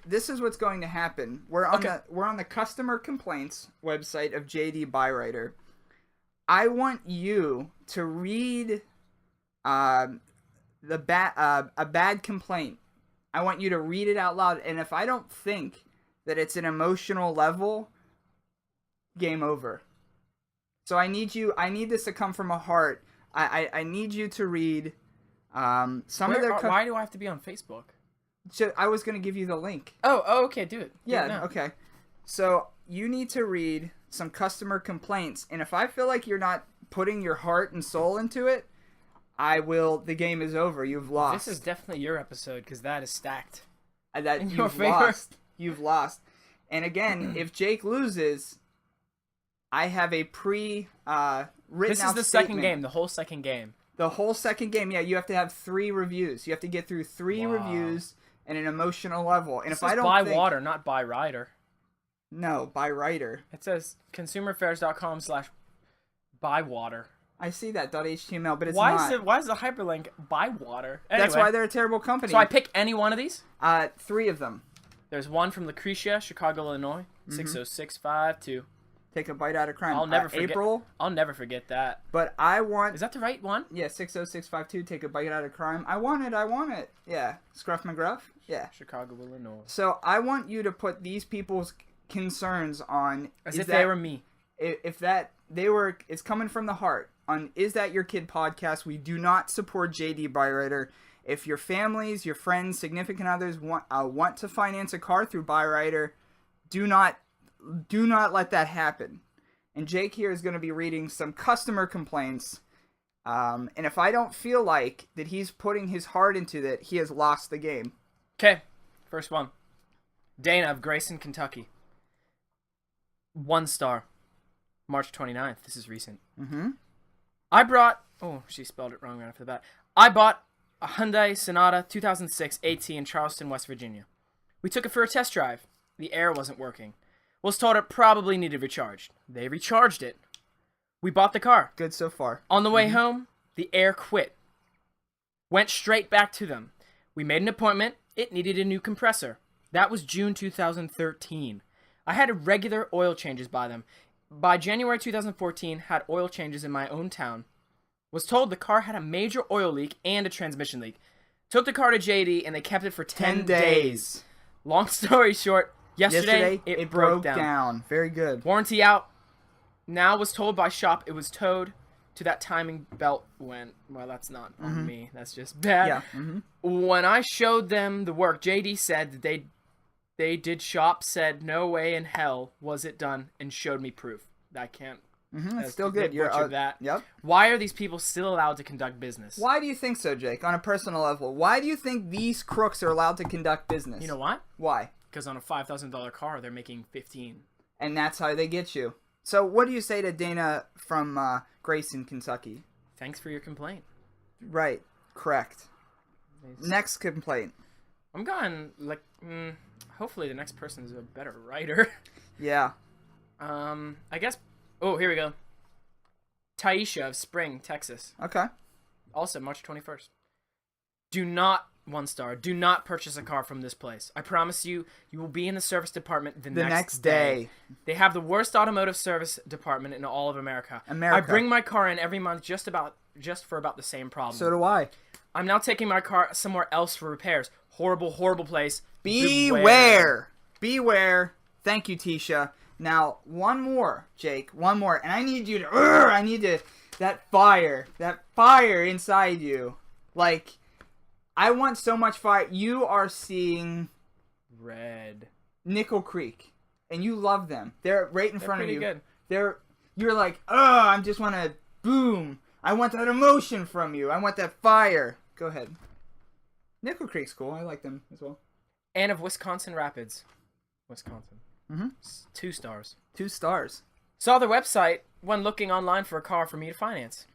Speaker 2: This is what's going to happen. We're on the customer complaints website of JD Byrider. I want you to read a bad complaint. I want you to read it out loud, and if I don't think that it's an emotional level, game over. So I need this to come from a heart. I need you to read some of their.
Speaker 3: Why do I have to be on Facebook?
Speaker 2: I was going to give you the link.
Speaker 3: Oh, okay, do it.
Speaker 2: Yeah, okay. So you need to read some customer complaints, and if I feel like you're not putting your heart and soul into it, the game is over. You've lost.
Speaker 3: This is definitely your episode, because that is stacked.
Speaker 2: That
Speaker 3: your
Speaker 2: you've
Speaker 3: favor.
Speaker 2: lost. You've lost. And again, if Jake loses, I have a written
Speaker 3: This is
Speaker 2: out
Speaker 3: the
Speaker 2: statement.
Speaker 3: second game, the whole second game.
Speaker 2: The whole second game, yeah, you have to have 3 reviews. You have to get through 3 reviews and an emotional level. And
Speaker 3: This
Speaker 2: if I
Speaker 3: is
Speaker 2: don't
Speaker 3: buy
Speaker 2: think,
Speaker 3: water, not buy rider.
Speaker 2: No, by writer.
Speaker 3: It says consumerfairs.com/buywater.
Speaker 2: I see that .html, but it's
Speaker 3: Why
Speaker 2: not.
Speaker 3: is the hyperlink buy water?
Speaker 2: That's
Speaker 3: Anyway,
Speaker 2: why they're a terrible company.
Speaker 3: so I pick any one of these?
Speaker 2: 3 of them.
Speaker 3: There's one from Lucretia, Chicago, Illinois, 60652.
Speaker 2: Take a bite out of crime.
Speaker 3: I'll never forget.
Speaker 2: April,
Speaker 3: I'll never forget that.
Speaker 2: but I want.
Speaker 3: Is that the right one?
Speaker 2: Yeah, 60652. Take a bite out of crime. I want it. Yeah, Scruff McGruff. Yeah.
Speaker 3: Chicago, Illinois.
Speaker 2: So I want you to put these people's concerns on.
Speaker 3: As if they were me.
Speaker 2: If it's coming from the heart. On Is That Your Kid podcast, we do not support JD Byrider. If your families, your friends, significant others want to finance a car through Byrider, do not let that happen. And Jake here is going to be reading some customer complaints. And if I don't feel like that he's putting his heart into that, he has lost the game.
Speaker 3: Okay, first one. Dana of Grayson, Kentucky. 1 star. March 29th. This is recent.
Speaker 2: Mm-hmm.
Speaker 3: She spelled it wrong right off the bat. I bought a Hyundai Sonata 2006 AT in Charleston, West Virginia. We took it for a test drive. The air wasn't working. Was told it probably needed recharged. They recharged it. We bought the car.
Speaker 2: Good so far.
Speaker 3: On the way home, the air quit. Went straight back to them. We made an appointment. It needed a new compressor. That was June 2013. I had regular oil changes by them. By January 2014, had oil changes in my own town. Was told the car had a major oil leak and a transmission leak. Took the car to JD and they kept it for 10 days. Long story short, yesterday it broke down.
Speaker 2: Very good.
Speaker 3: Warranty out. Now was told by shop it was towed to that timing belt went. Well, that's not on me. That's just bad.
Speaker 2: Yeah. Mm-hmm.
Speaker 3: When I showed them the work, JD said that
Speaker 4: They did shop, said no way in hell was it done, and showed me proof. I can't.
Speaker 2: It's still good. You're
Speaker 4: that.
Speaker 2: Yep.
Speaker 4: Why are these people still allowed to conduct business?
Speaker 2: Why do you think so, Jake? On a personal level, why do you think these crooks are allowed to conduct business?
Speaker 4: You know what?
Speaker 2: Why?
Speaker 4: Because on a $5,000 car, they're making 15.
Speaker 2: And that's how they get you. So what do you say to Dana from Grayson, Kentucky?
Speaker 4: Thanks for your complaint.
Speaker 2: Right. Correct. Next complaint.
Speaker 4: I'm going, like, hopefully the next person is a better writer.
Speaker 2: Yeah.
Speaker 4: I guess, oh, here we go. Taisha of Spring, Texas.
Speaker 2: Okay.
Speaker 4: Also, March 21st. Do not, 1 star, do not purchase a car from this place. I promise you, you will be in the service department the next day. They have the worst automotive service department in all of America. I bring my car in every month just for about the same problem.
Speaker 2: So do I.
Speaker 4: I'm now taking my car somewhere else for repairs. Horrible, horrible place.
Speaker 2: Beware. Beware. Thank you, Tisha. Now, one more, Jake. One more. And I need you to... That fire inside you. Like, I want so much fire. You are seeing...
Speaker 4: Red.
Speaker 2: Nickel Creek. And you love them. They're right in front of you.
Speaker 4: Good.
Speaker 2: You're like, I just want to... Boom. I want that emotion from you. I want that fire. Go ahead. Nickel Creek's cool. I like them as well.
Speaker 4: And of Wisconsin Rapids. Wisconsin.
Speaker 2: Mm-hmm.
Speaker 4: 2 stars.
Speaker 2: 2 stars.
Speaker 4: Saw their website when looking online for a car for me to finance.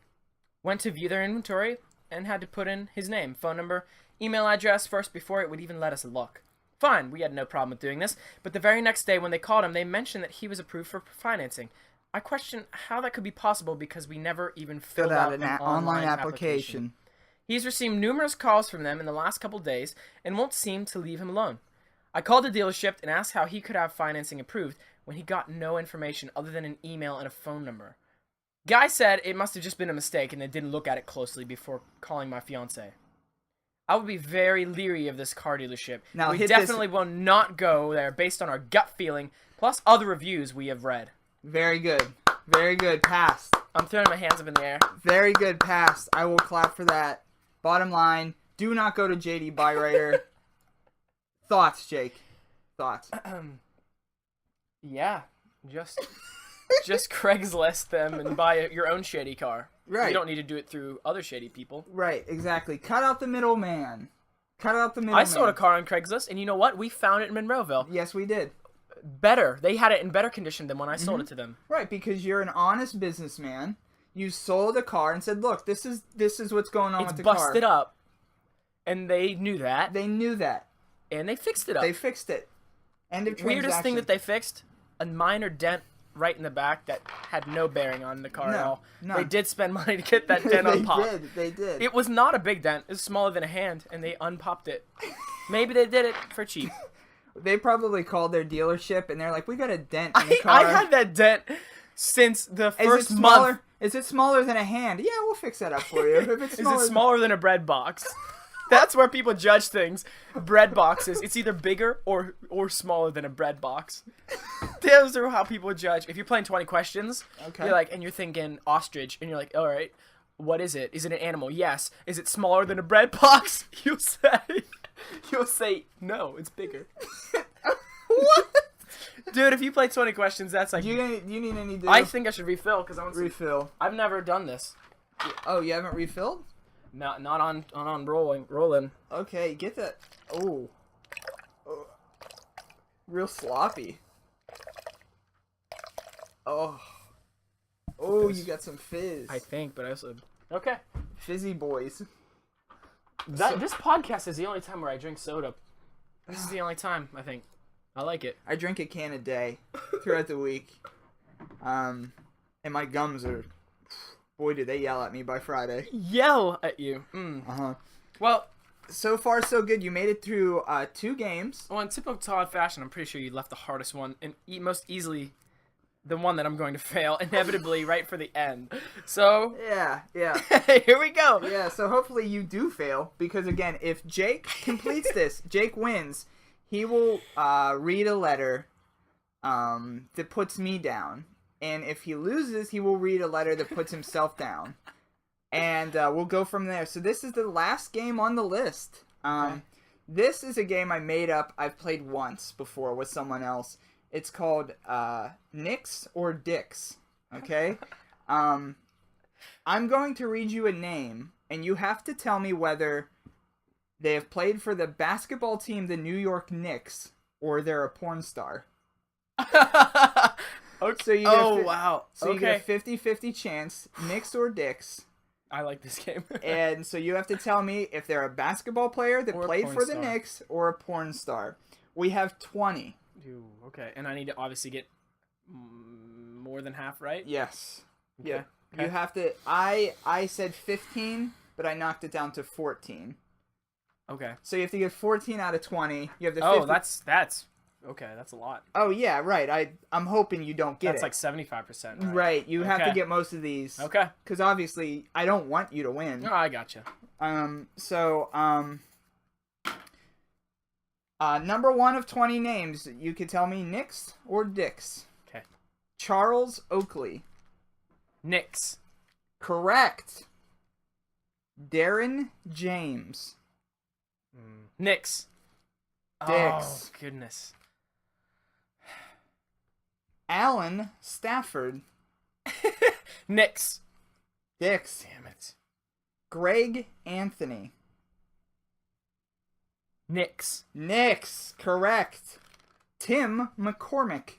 Speaker 4: Went to view their inventory and had to put in his name, phone number, email address first before it would even let us look. Fine, we had no problem with doing this, but the very next day when they called him, they mentioned that he was approved for financing. I question how that could be possible because we never even filled out an online application. He's received numerous calls from them in the last couple days and won't seem to leave him alone. I called the dealership and asked how he could have financing approved when he got no information other than an email and a phone number. Guy said it must have just been a mistake and they didn't look at it closely before calling my fiance. I would be very leery of this car dealership.
Speaker 2: Now,
Speaker 4: we definitely will not go there based on our gut feeling, plus other reviews we have read.
Speaker 2: Very good. Very good. Passed.
Speaker 4: I'm throwing my hands up in the air.
Speaker 2: Very good. Passed. I will clap for that. Bottom line, do not go to JD Bywriter. Thoughts, Jake? Thoughts?
Speaker 4: Yeah, just Craigslist them and buy your own shady car.
Speaker 2: Right. You
Speaker 4: don't need to do it through other shady people.
Speaker 2: Right, exactly. Cut out the middleman. Cut out the middleman.
Speaker 4: I sold a car on Craigslist, and you know what? We found it in Monroeville.
Speaker 2: Yes, we did.
Speaker 4: Better. They had it in better condition than when I sold it to them.
Speaker 2: Right, because you're an honest businessman. You sold a car and said, look, this is what's going on with the car.
Speaker 4: It's busted up. And they knew that.
Speaker 2: They knew that.
Speaker 4: And they fixed it up.
Speaker 2: They fixed it. End of transaction.
Speaker 4: Weirdest thing that they fixed, a minor dent right in the back that had no bearing on the car at all.
Speaker 2: No.
Speaker 4: They did spend money to get that dent unpopped.
Speaker 2: They did.
Speaker 4: It was not a big dent. It was smaller than a hand, and they unpopped it. Maybe they did it for cheap.
Speaker 2: They probably called their dealership, and they're like, we got a dent in the car.
Speaker 4: I had that dent since the first month.
Speaker 2: Is it smaller than a hand? Yeah, we'll fix that up for you. If it's
Speaker 4: Is it smaller than a bread box? That's where people judge things. Bread boxes. It's either bigger or smaller than a bread box. Those are how people judge. If you're playing 20 questions, you're like, and you're thinking ostrich, and you're like, all right, what is it? Is it an animal? Yes. Is it smaller than a bread box? You'll say no, it's bigger.
Speaker 2: What?
Speaker 4: Dude, if you play 20 questions, that's like...
Speaker 2: Do you need any...
Speaker 4: I think I should refill, because I want to...
Speaker 2: Refill.
Speaker 4: I've never done this.
Speaker 2: Oh, you haven't refilled?
Speaker 4: Not on rolling.
Speaker 2: Okay, get that. Oh. Real sloppy. Oh. Oh, you got some fizz.
Speaker 4: I think, but I also... Okay.
Speaker 2: Fizzy boys.
Speaker 4: This podcast is the only time where I drink soda. This is the only time, I think. I like it.
Speaker 2: I drink a can a day throughout the week. And my gums are... Boy, did they yell at me by Friday.
Speaker 4: Yell at you.
Speaker 2: Uh-huh.
Speaker 4: Well,
Speaker 2: so far so good. You made it through 2 games.
Speaker 4: Well, in typical Todd fashion, I'm pretty sure you left the hardest one and most easily the one that I'm going to fail inevitably right for the end. So
Speaker 2: yeah.
Speaker 4: Here we go.
Speaker 2: Yeah. So hopefully you do fail because again, if Jake completes this, Jake wins. He will read a letter that puts me down. And if he loses, he will read a letter that puts himself down. And we'll go from there. So this is the last game on the list.
Speaker 4: Okay.
Speaker 2: This is a game I made up. I've played once before with someone else. It's called Nicks or Dicks. Okay? I'm going to read you a name, and you have to tell me whether they have played for the basketball team, the New York Knicks, or they're a porn star.
Speaker 4: Okay.
Speaker 2: So you get
Speaker 4: wow.
Speaker 2: So you get
Speaker 4: Okay.
Speaker 2: a 50-50 chance, Knicks or Dicks.
Speaker 4: I like this game.
Speaker 2: And so you have to tell me if they're a basketball player that
Speaker 4: Or a
Speaker 2: played
Speaker 4: porn
Speaker 2: for the
Speaker 4: star.
Speaker 2: Knicks or a porn star. We have 20.
Speaker 4: Ooh, okay. And I need to obviously get more than half right?
Speaker 2: Yes.
Speaker 4: Okay.
Speaker 2: Yeah.
Speaker 4: Okay.
Speaker 2: You have to. I said 15, but I knocked it down to 14.
Speaker 4: Okay.
Speaker 2: So you have to get 14 out of 20. You have the.
Speaker 4: Oh,
Speaker 2: 50...
Speaker 4: that's okay. That's a lot.
Speaker 2: Oh yeah, right. I'm hoping you don't get
Speaker 4: That's
Speaker 2: it.
Speaker 4: like 75%.
Speaker 2: Right. You have to
Speaker 4: Okay.
Speaker 2: get most of these.
Speaker 4: Okay.
Speaker 2: Because obviously I don't want you to win.
Speaker 4: Oh, I gotcha.
Speaker 2: Number 1 of 20 names. You could tell me Knicks or Dicks.
Speaker 4: Okay.
Speaker 2: Charles Oakley.
Speaker 4: Knicks.
Speaker 2: Correct. Darren James.
Speaker 4: Knicks.
Speaker 2: Dicks.
Speaker 4: Oh, goodness.
Speaker 2: Alan Stafford.
Speaker 4: Knicks.
Speaker 2: Dicks.
Speaker 4: Damn it.
Speaker 2: Greg Anthony.
Speaker 4: Knicks.
Speaker 2: Knicks. Correct. Tim McCormick.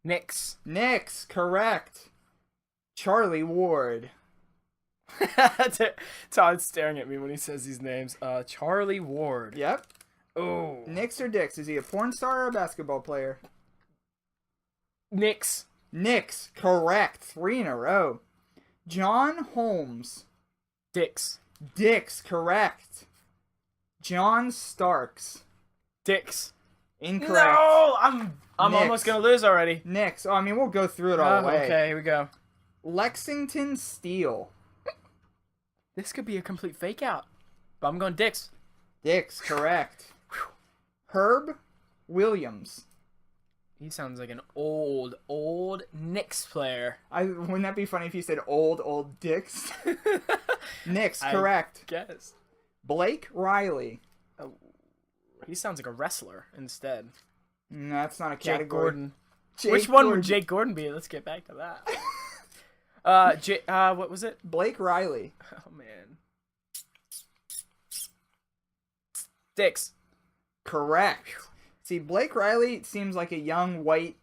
Speaker 4: Knicks.
Speaker 2: Knicks. Correct. Charlie Ward.
Speaker 4: Todd's staring at me when he says these names. Charlie Ward.
Speaker 2: Yep.
Speaker 4: Oh.
Speaker 2: Knicks or Dicks? Is he a porn star or a basketball player?
Speaker 4: Knicks.
Speaker 2: Knicks. Correct. 3 in a row. John Holmes.
Speaker 4: Dicks.
Speaker 2: Dicks. Correct. John Starks.
Speaker 4: Dicks.
Speaker 2: Incorrect.
Speaker 4: No, I'm
Speaker 2: Knicks.
Speaker 4: almost gonna lose already.
Speaker 2: Knicks. Oh, I mean, we'll go through it all the way.
Speaker 4: Okay, here we go.
Speaker 2: Lexington Steel.
Speaker 4: This could be a complete fake out, but I'm going Dicks.
Speaker 2: Dicks. Correct. Herb Williams.
Speaker 4: He sounds like an old Knicks player.
Speaker 2: Wouldn't that be funny if you said old Dicks? Knicks.
Speaker 4: I
Speaker 2: Correct.
Speaker 4: guess.
Speaker 2: Blake Riley.
Speaker 4: He sounds like a wrestler instead.
Speaker 2: No, that's not a
Speaker 4: Jake
Speaker 2: category.
Speaker 4: Gordon.
Speaker 2: Jake
Speaker 4: Which one
Speaker 2: Gordon.
Speaker 4: would Jake Gordon be? Let's get back to that. What was it?
Speaker 2: Blake Riley.
Speaker 4: Oh man. Dicks.
Speaker 2: Correct. See, Blake Riley seems like a young white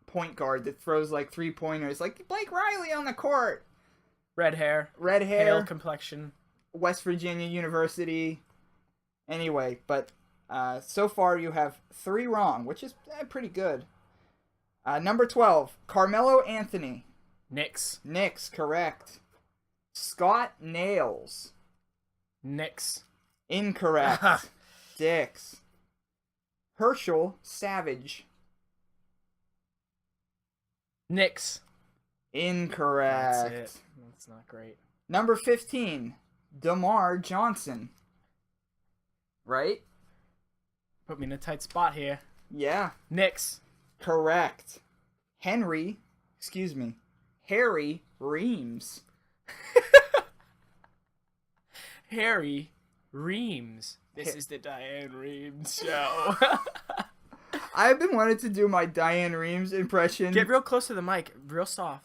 Speaker 2: point guard that throws like 3-pointers. Like Blake Riley on the court.
Speaker 4: Red hair.
Speaker 2: Red hair.
Speaker 4: Pale complexion.
Speaker 2: West Virginia University. Anyway, but so far you have 3 wrong, which is pretty good. Number 12, Carmelo Anthony.
Speaker 4: Knicks.
Speaker 2: Knicks, correct. Scott Nails.
Speaker 4: Knicks.
Speaker 2: Incorrect. Dicks. Herschel Savage.
Speaker 4: Knicks.
Speaker 2: Incorrect.
Speaker 4: That's it. That's not great.
Speaker 2: Number 15, DeMar Johnson. Right?
Speaker 4: Put me in a tight spot here.
Speaker 2: Yeah,
Speaker 4: Knicks.
Speaker 2: correct. Harry Reams.
Speaker 4: Harry Reams. This is the Diane Reams show.
Speaker 2: I've been wanting to do my Diane Reams impression.
Speaker 4: Get real close to the mic. Real soft.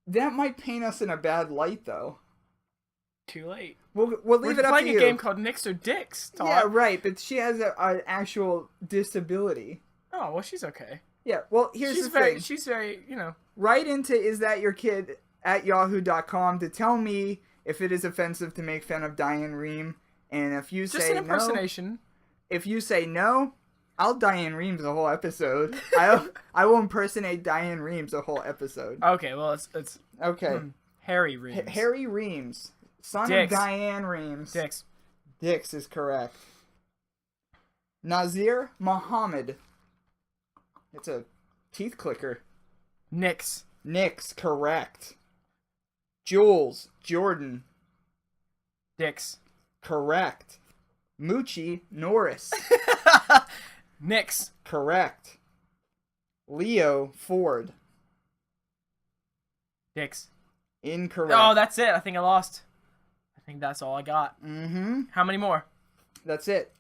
Speaker 2: That might paint us in a bad light, though.
Speaker 4: Too late.
Speaker 2: We'll leave
Speaker 4: We're
Speaker 2: it up to
Speaker 4: playing
Speaker 2: you.
Speaker 4: a game called Knicks or Dicks, Todd.
Speaker 2: Yeah, right, but she has an actual disability.
Speaker 4: Oh, well, she's okay.
Speaker 2: Yeah, well, here's the thing.
Speaker 4: She's very, you know.
Speaker 2: Write into isthatyourkid@yahoo.com to tell me if it is offensive to make fun of Diane Ream, and if you
Speaker 4: Just
Speaker 2: say
Speaker 4: an
Speaker 2: no,
Speaker 4: impersonation.
Speaker 2: if you say no, I'll Diane Reams the whole episode. I will impersonate Diane Reams the whole episode.
Speaker 4: Okay, well, it's
Speaker 2: Okay.
Speaker 4: Harry Reams.
Speaker 2: Harry Reams, son
Speaker 4: Dicks.
Speaker 2: of Diane Reams.
Speaker 4: Dicks.
Speaker 2: Dicks is correct. Nazir Muhammad. It's a teeth clicker.
Speaker 4: Knicks.
Speaker 2: Knicks, correct. Jules Jordan,
Speaker 4: Dicks.
Speaker 2: correct. Moochie Norris,
Speaker 4: Knicks.
Speaker 2: correct. Leo Ford,
Speaker 4: Dicks.
Speaker 2: incorrect.
Speaker 4: Oh, that's it. I think I lost. I think that's all I got.
Speaker 2: Mm-hmm.
Speaker 4: How many more?
Speaker 2: That's it.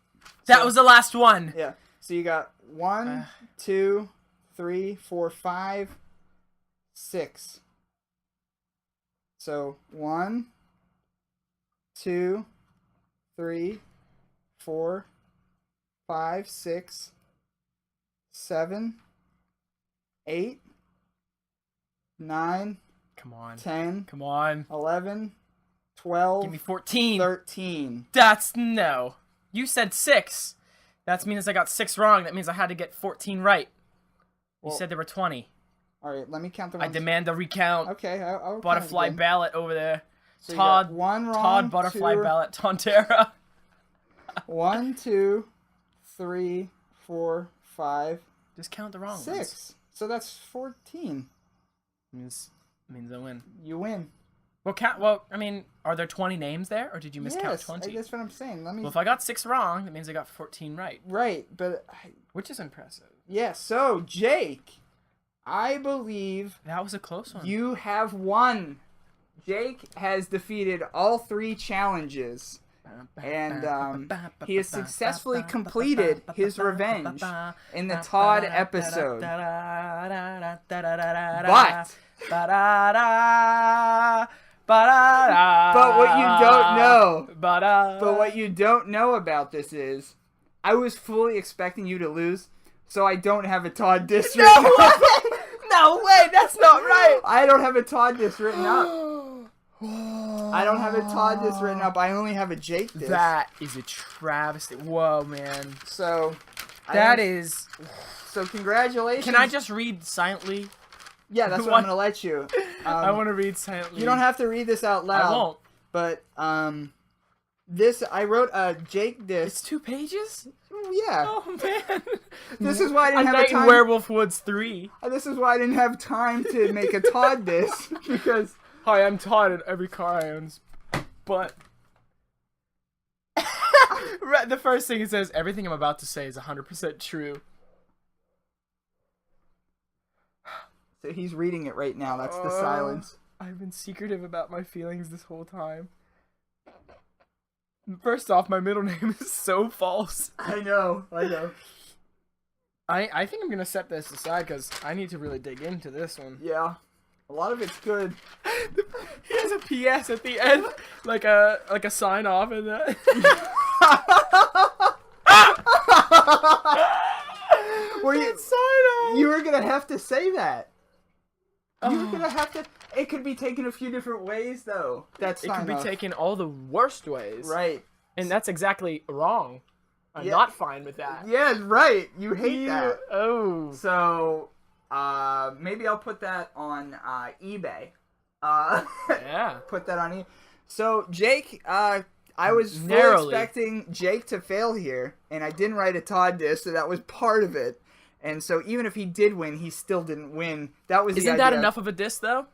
Speaker 4: That was the last one.
Speaker 2: Yeah. So you got 1, 2, 3, 4, 5, 6. So 1, 2, 3, 4, 5, 6, 7, 8, 9,
Speaker 4: Come on.
Speaker 2: 10,
Speaker 4: Come on.
Speaker 2: 11, 12,
Speaker 4: Give me 14.
Speaker 2: 13.
Speaker 4: No. You said 6. That means I got 6 wrong. That means I had to get 14 right. You
Speaker 2: Well,
Speaker 4: said there were 20.
Speaker 2: all right, let me count the
Speaker 4: I
Speaker 2: ones.
Speaker 4: demand a recount.
Speaker 2: Okay, I'll count
Speaker 4: Butterfly
Speaker 2: again.
Speaker 4: ballot over there.
Speaker 2: So you got
Speaker 4: Todd.
Speaker 2: one wrong,
Speaker 4: Todd Butterfly
Speaker 2: 2,
Speaker 4: ballot. Tontera.
Speaker 2: 1, 2, 3, 4, 5,
Speaker 4: Just count the wrong
Speaker 2: 6.
Speaker 4: ones.
Speaker 2: So that's 14.
Speaker 4: Means I win.
Speaker 2: You win.
Speaker 4: Well, I mean, are there 20 names there, or did you miscount
Speaker 2: Yes,
Speaker 4: 20?
Speaker 2: that's what I'm saying. Let me.
Speaker 4: Well, if I got 6 wrong, that means I got 14 right,
Speaker 2: Right, but
Speaker 4: which is impressive.
Speaker 2: yeah. So Jake, I believe
Speaker 4: That was a close one.
Speaker 2: you have won. Jake has defeated all 3 challenges, and he has successfully completed his revenge in the Todd episode. But what you don't know about this is, I was fully expecting you to lose, so I don't have a Todd diss written up.
Speaker 4: No way, that's not right.
Speaker 2: I don't have a Todd diss written up. I don't have a Todd diss written up. I only have a Jake diss.
Speaker 4: That is a travesty. Whoa, man.
Speaker 2: So
Speaker 4: That is.
Speaker 2: So congratulations.
Speaker 4: Can I just read silently?
Speaker 2: Yeah, that's what
Speaker 4: What?
Speaker 2: I'm gonna let you.
Speaker 4: I want to read silently.
Speaker 2: You don't have to read this out loud.
Speaker 4: I won't.
Speaker 2: But this I wrote a Jake diss.
Speaker 4: It's 2 pages?
Speaker 2: Yeah.
Speaker 4: Oh, man.
Speaker 2: This is why I
Speaker 4: A
Speaker 2: didn't have
Speaker 4: Night in
Speaker 2: time.
Speaker 4: Werewolf Woods 3.
Speaker 2: This is why I didn't have time to make a Todd diss because
Speaker 4: Hi, I'm Todd, and every car I own's butt. The first thing it says, everything I'm about to say is 100% true.
Speaker 2: so he's reading it right now. That's the silence.
Speaker 4: I've been secretive about my feelings this whole time. First off, my middle name is so false.
Speaker 2: I know.
Speaker 4: I think I'm going to set this aside because I need to really dig into this one.
Speaker 2: Yeah. A lot of it's good.
Speaker 4: He has a PS at the end, like a sign off and that.
Speaker 2: You were gonna have to say that. You were gonna have to. It could be taken a few different ways, though. That's
Speaker 4: It could be taken all the worst ways.
Speaker 2: right.
Speaker 4: And that's exactly wrong. I'm
Speaker 2: Yeah.
Speaker 4: not fine with that.
Speaker 2: Yeah, right. You hate that.
Speaker 4: Oh.
Speaker 2: So, maybe I'll put that on eBay.
Speaker 4: Yeah.
Speaker 2: Put that on eBay. So, Jake, I was fully
Speaker 4: Narrowly.
Speaker 2: expecting Jake to fail here, and I didn't write a Todd diss, so that was part of it. And so, even if he did win, he still didn't win. That was the
Speaker 4: Isn't that
Speaker 2: idea.
Speaker 4: enough of a diss, though?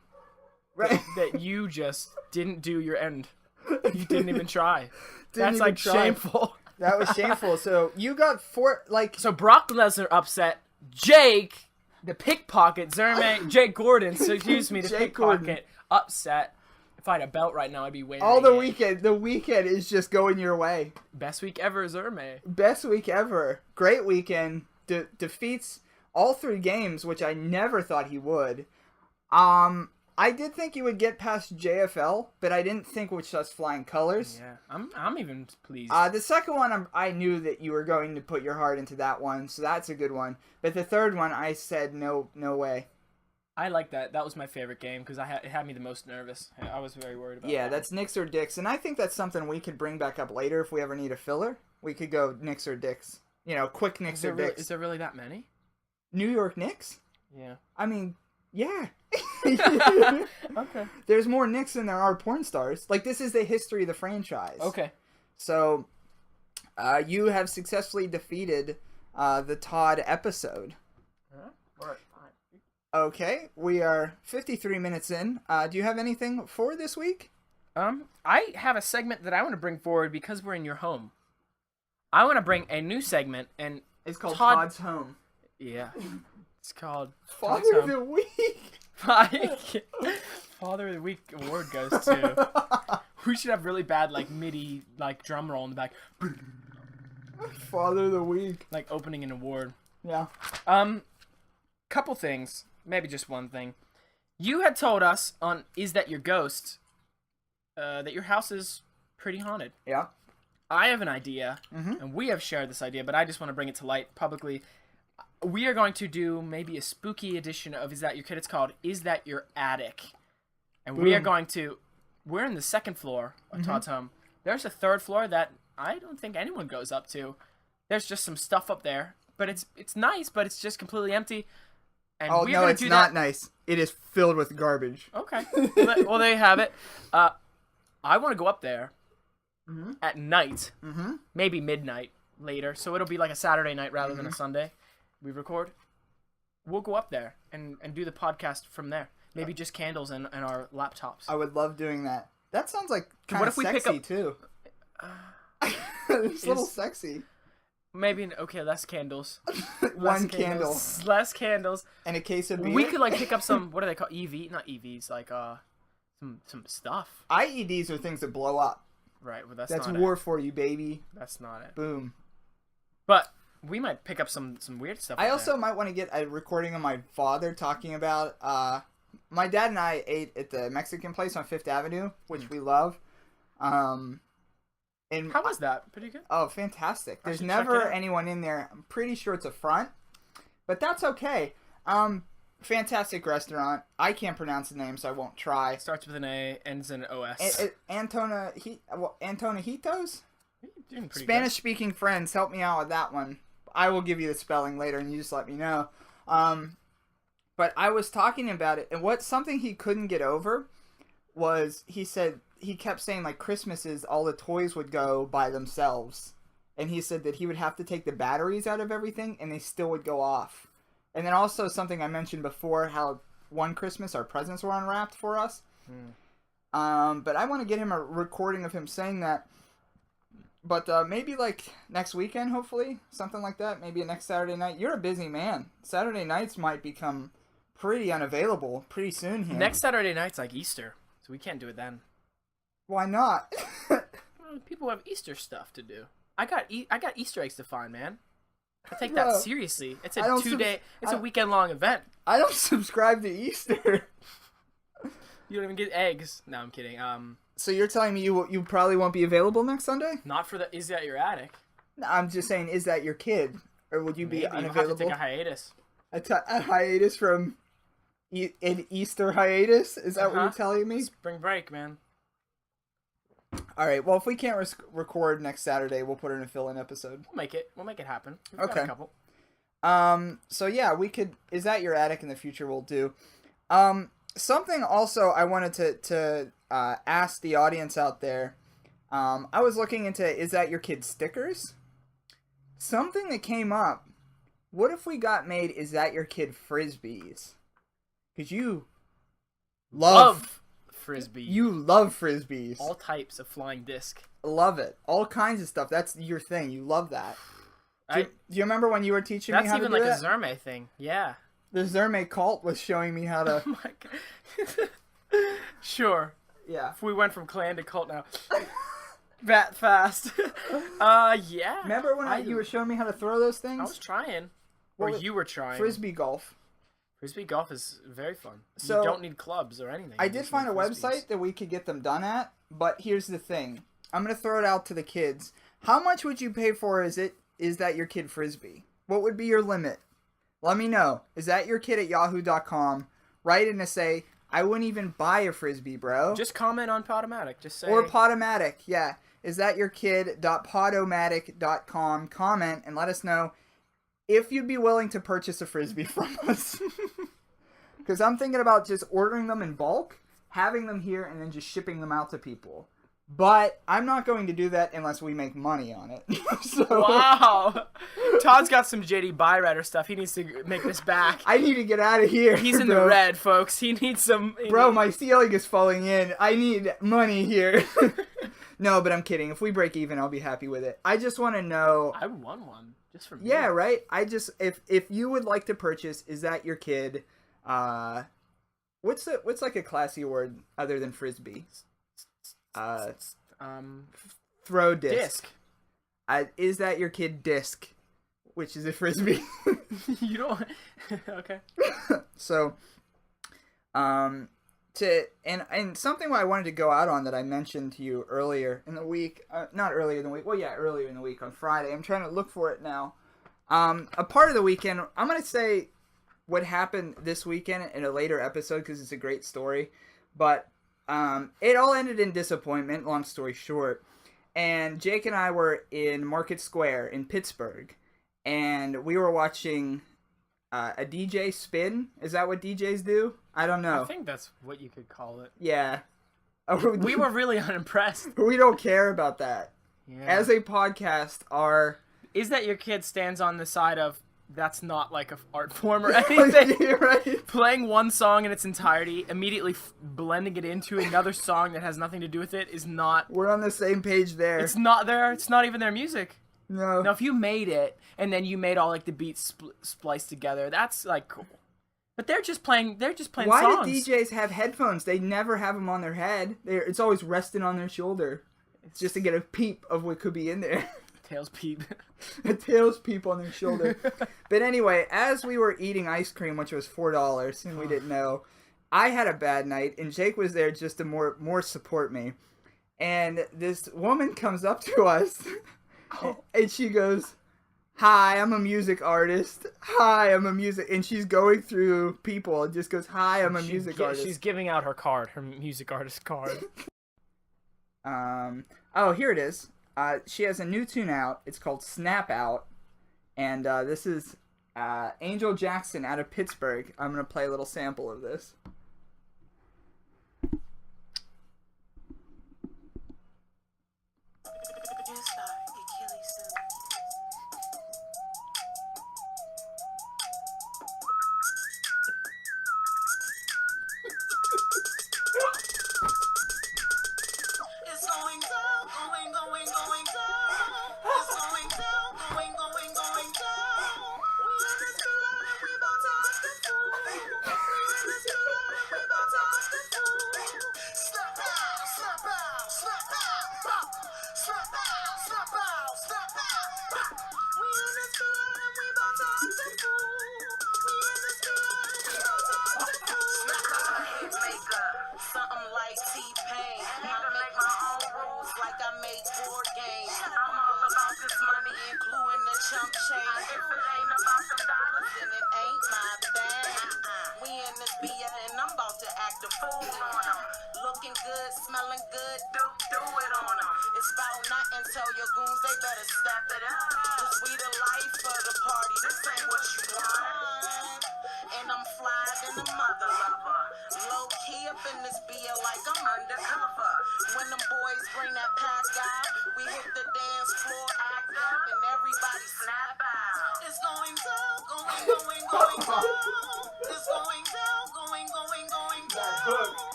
Speaker 2: Right?
Speaker 4: That you just didn't do your end. You didn't even try.
Speaker 2: Didn't
Speaker 4: That's
Speaker 2: even
Speaker 4: like
Speaker 2: try.
Speaker 4: shameful.
Speaker 2: That was shameful. So, you got 4, like...
Speaker 4: So Brock Lesnar upset Jake, the pickpocket, Zerme, Jake Gordon, so excuse me, the
Speaker 2: Jake
Speaker 4: pickpocket,
Speaker 2: Gordon.
Speaker 4: upset. If I had a belt right now, I'd be wearing
Speaker 2: all the
Speaker 4: it.
Speaker 2: weekend. The weekend is just going your way.
Speaker 4: Best week ever, Zerme.
Speaker 2: Best week ever. Great weekend. Defeats all 3 games, which I never thought he would. I did think he would get past JFL, but I didn't think with such flying colors.
Speaker 4: Yeah, I'm even pleased.
Speaker 2: The second one, I knew that you were going to put your heart into that one, so that's a good one. But the third one, I said no way.
Speaker 4: I like that. That was my favorite game because it had me the most nervous. I was very worried about
Speaker 2: Yeah,
Speaker 4: that.
Speaker 2: that's Knicks or Dicks, and I think that's something we could bring back up later if we ever need a filler. We could go Knicks or Dicks. You know, quick Knicks or Dicks.
Speaker 4: Is there really that many?
Speaker 2: New York Knicks?
Speaker 4: Yeah.
Speaker 2: I mean, yeah.
Speaker 4: Okay.
Speaker 2: There's more Knicks than there are porn stars. Like, this is the history of the franchise.
Speaker 4: Okay.
Speaker 2: So, you have successfully defeated the Todd episode.
Speaker 4: Alright.
Speaker 2: Okay, we are 53 minutes in. Do you have anything for this week?
Speaker 4: I have a segment that I want to bring forward because we're in your home. I want to bring a new segment, and
Speaker 2: It's called
Speaker 4: Todd-
Speaker 2: Todd's Home.
Speaker 4: yeah, it's called
Speaker 2: Father
Speaker 4: Todd's
Speaker 2: of the Week.
Speaker 4: Father of the Week award goes to. We should have really bad like MIDI like drum roll in the back.
Speaker 2: Father of the week.
Speaker 4: Like opening an award.
Speaker 2: Yeah.
Speaker 4: Couple things. Maybe just one thing. You had told us on Is That Your Ghost that your house is pretty haunted.
Speaker 2: Yeah.
Speaker 4: I have an idea, and we have shared this idea, but I just want to bring it to light publicly. We are going to do maybe a spooky edition of Is That Your Kid? It's called Is That Your Attic? And we are going to... We're in the second floor of Todd's home. There's a third floor that I don't think anyone goes up to. There's just some stuff up there, but it's nice, but it's just completely empty. And
Speaker 2: Oh,
Speaker 4: we're
Speaker 2: no,
Speaker 4: gonna
Speaker 2: it's
Speaker 4: do
Speaker 2: not
Speaker 4: that.
Speaker 2: nice. It is filled with garbage.
Speaker 4: Okay. Well, there you have it. I want to go up there at night, maybe midnight later, so it'll be like a Saturday night rather than a Sunday. We record. We'll go up there and do the podcast from there. Maybe just candles and our laptops.
Speaker 2: I would love doing that. That sounds like kind
Speaker 4: What
Speaker 2: of
Speaker 4: if we pick
Speaker 2: sexy,
Speaker 4: up-
Speaker 2: too. It's a little sexy.
Speaker 4: Maybe less candles.
Speaker 2: One candle.
Speaker 4: Less candles.
Speaker 2: And a case of beer.
Speaker 4: We could like pick up some. What are they called? Not EVs. Like some stuff.
Speaker 2: IEDs are things that blow up.
Speaker 4: Right. Well, that's
Speaker 2: That's
Speaker 4: not
Speaker 2: war
Speaker 4: it.
Speaker 2: for you, baby.
Speaker 4: That's not it.
Speaker 2: Boom.
Speaker 4: But we might pick up some weird stuff.
Speaker 2: I
Speaker 4: up
Speaker 2: also
Speaker 4: there.
Speaker 2: might want to get a recording of my father talking about. My dad and I ate at the Mexican place on Fifth Avenue, which we love. And
Speaker 4: How was that? Pretty good.
Speaker 2: Oh, fantastic! There's
Speaker 4: should check
Speaker 2: never
Speaker 4: it out.
Speaker 2: anyone in there. I'm pretty sure it's a front, but that's okay. Fantastic restaurant. I can't pronounce the name, so I won't try.
Speaker 4: Starts with an A, ends in an OS.
Speaker 2: Antonijitos?
Speaker 4: You're doing pretty
Speaker 2: Spanish-speaking friends, help me out with that one. I will give you the spelling later, and you just let me know. But I was talking about it, and something he couldn't get over was he kept saying like Christmases, all the toys would go by themselves, and he said that he would have to take the batteries out of everything, and they still would go off. And then also something I mentioned before, how one Christmas our presents were unwrapped for us. But I want to get him a recording of him saying that. But maybe like next weekend, hopefully, something like that. Maybe next Saturday night. You're a busy man. Saturday nights might become pretty unavailable pretty soon here.
Speaker 4: Next Saturday night's like Easter, so we can't do it then.
Speaker 2: Why not?
Speaker 4: Well, people have Easter stuff to do. I got Easter eggs to find, man. I take that
Speaker 2: Bro,
Speaker 4: seriously. It's
Speaker 2: I
Speaker 4: a
Speaker 2: don't
Speaker 4: 2-day. It's a weekend-long event.
Speaker 2: I don't subscribe to Easter.
Speaker 4: You don't even get eggs. No, I'm kidding.
Speaker 2: So you're telling me you probably won't be available next Sunday?
Speaker 4: Not for the Is That Your Attic?
Speaker 2: No, I'm just saying, is that your kid? Or would you be
Speaker 4: Maybe you'll
Speaker 2: unavailable?
Speaker 4: have to take a hiatus.
Speaker 2: A hiatus from an Easter hiatus? Is that what you're telling me?
Speaker 4: Spring break, man.
Speaker 2: All right. Well, if we can't record next Saturday, we'll put in a fill-in episode.
Speaker 4: We'll make it happen. We've got
Speaker 2: Okay.
Speaker 4: a couple.
Speaker 2: So yeah, we could. Is that your attic in the future? We'll do. Something also I wanted to ask the audience out there. I was looking into Is That Your Kid stickers? Something that came up. What if we got made Is That Your Kid frisbees? Because you love
Speaker 4: frisbee.
Speaker 2: You love frisbees.
Speaker 4: All types of flying disc.
Speaker 2: Love it. All kinds of stuff. That's your thing. You love that. Do you remember when you were teaching me how to do
Speaker 4: That's even like
Speaker 2: that?
Speaker 4: a Zerme thing. Yeah.
Speaker 2: The Zerme cult was showing me how to...
Speaker 4: Oh my god. Sure.
Speaker 2: Yeah.
Speaker 4: If we went from clan to cult now. That fast. Yeah.
Speaker 2: Remember when you were showing me how to throw those things?
Speaker 4: I was trying. Or
Speaker 2: Well,
Speaker 4: you were trying.
Speaker 2: Frisbee golf.
Speaker 4: Frisbee golf is very fun.
Speaker 2: So,
Speaker 4: you don't need clubs or anything.
Speaker 2: I
Speaker 4: You
Speaker 2: did
Speaker 4: just
Speaker 2: find a
Speaker 4: need frisbees.
Speaker 2: website that we could get them done at, but here's the thing. I'm going to throw it out to the kids. How much would you pay for Is That Your Kid frisbee? What would be your limit? Let me know. Is that your kid at yahoo.com? Write in to say, I wouldn't even buy a frisbee, bro.
Speaker 4: Just comment on Podomatic. Just say.
Speaker 2: Or Podomatic, yeah. Is that your kid.podomatic.com? Comment and let us know if you'd be willing to purchase a frisbee from us. Because I'm thinking about just ordering them in bulk, having them here, and then just shipping them out to people. But I'm not going to do that unless we make money on it. So,
Speaker 4: Wow. Todd's got some JD Byrider stuff. He needs to make this back.
Speaker 2: I need to get out of here.
Speaker 4: He's in the
Speaker 2: bro.
Speaker 4: red, folks. He needs some.
Speaker 2: Bro, my ceiling is falling in. I need money here. No, but I'm kidding. If we break even, I'll be happy with it. I just want to know.
Speaker 4: I won one just for me.
Speaker 2: Yeah, right. I just if you would like to purchase, Is That Your Kid? What's like a classy word other than frisbee? Throw disc. Is that your kid disc, which is a frisbee.
Speaker 4: You don't. Okay.
Speaker 2: So, and something I wanted to go out on that I mentioned to you earlier in the week, not earlier in the week. Well, yeah, earlier in the week on Friday. I'm trying to look for it now. A part of the weekend. I'm gonna say what happened this weekend in a later episode because it's a great story, but it all ended in disappointment. Long story short, and Jake and I were in Market Square in Pittsburgh, and we were watching a DJ spin. Is that what DJs do? I don't know.
Speaker 4: I think that's what you could call it.
Speaker 2: Yeah.
Speaker 4: We were really unimpressed.
Speaker 2: We don't care about that.
Speaker 4: Yeah.
Speaker 2: As a podcast,
Speaker 4: Is that your kid stands on the side of that's not like a art form or anything?
Speaker 2: right?
Speaker 4: Playing one song in its entirety, immediately blending it into another song that has nothing to do with it is not...
Speaker 2: We're on the same page there.
Speaker 4: It's not there. It's not even their music.
Speaker 2: No.
Speaker 4: Now, if you made it, and then you made all, like, the beats spliced together, that's, like, cool. But they're just playing
Speaker 2: Why
Speaker 4: songs.
Speaker 2: do DJs have headphones? They never have them on their head. It's always resting on their shoulder. It's just to get a peep of what could be in there.
Speaker 4: Tails peep.
Speaker 2: A tails peep on their shoulder. But anyway, as we were eating ice cream, which was $4, and we didn't know, I had a bad night, and Jake was there just to more support me. And this woman comes up to us, and she goes, "Hi, I'm a music artist. Hi, I'm a music..." And she's going through people and just goes, "Hi, I'm a music artist."
Speaker 4: She's giving out her card, her music artist card.
Speaker 2: Oh, here it is. She has a new tune out. It's called Snap Out. And this is Angel Jackson out of Pittsburgh. I'm going to play a little sample of this.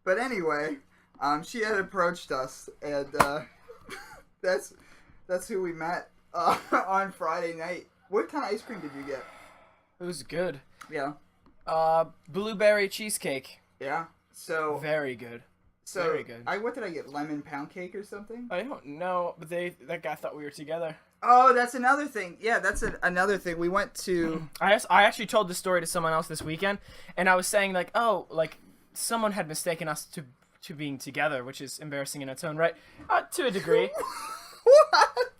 Speaker 2: But anyway, she had approached us, and that's who we met on Friday night. What kind of ice cream did you get?
Speaker 4: It was good.
Speaker 2: Yeah.
Speaker 4: Blueberry cheesecake.
Speaker 2: Yeah. So
Speaker 4: very good.
Speaker 2: So
Speaker 4: very good.
Speaker 2: What did I get? Lemon pound cake or something?
Speaker 4: I don't know, but that guy thought we were together.
Speaker 2: Oh, that's another thing. Yeah, that's another thing. We went to...
Speaker 4: I actually told this story to someone else this weekend, and I was saying, like, oh, like, someone had mistaken us to being together, which is embarrassing in its own right, to a degree.
Speaker 2: What?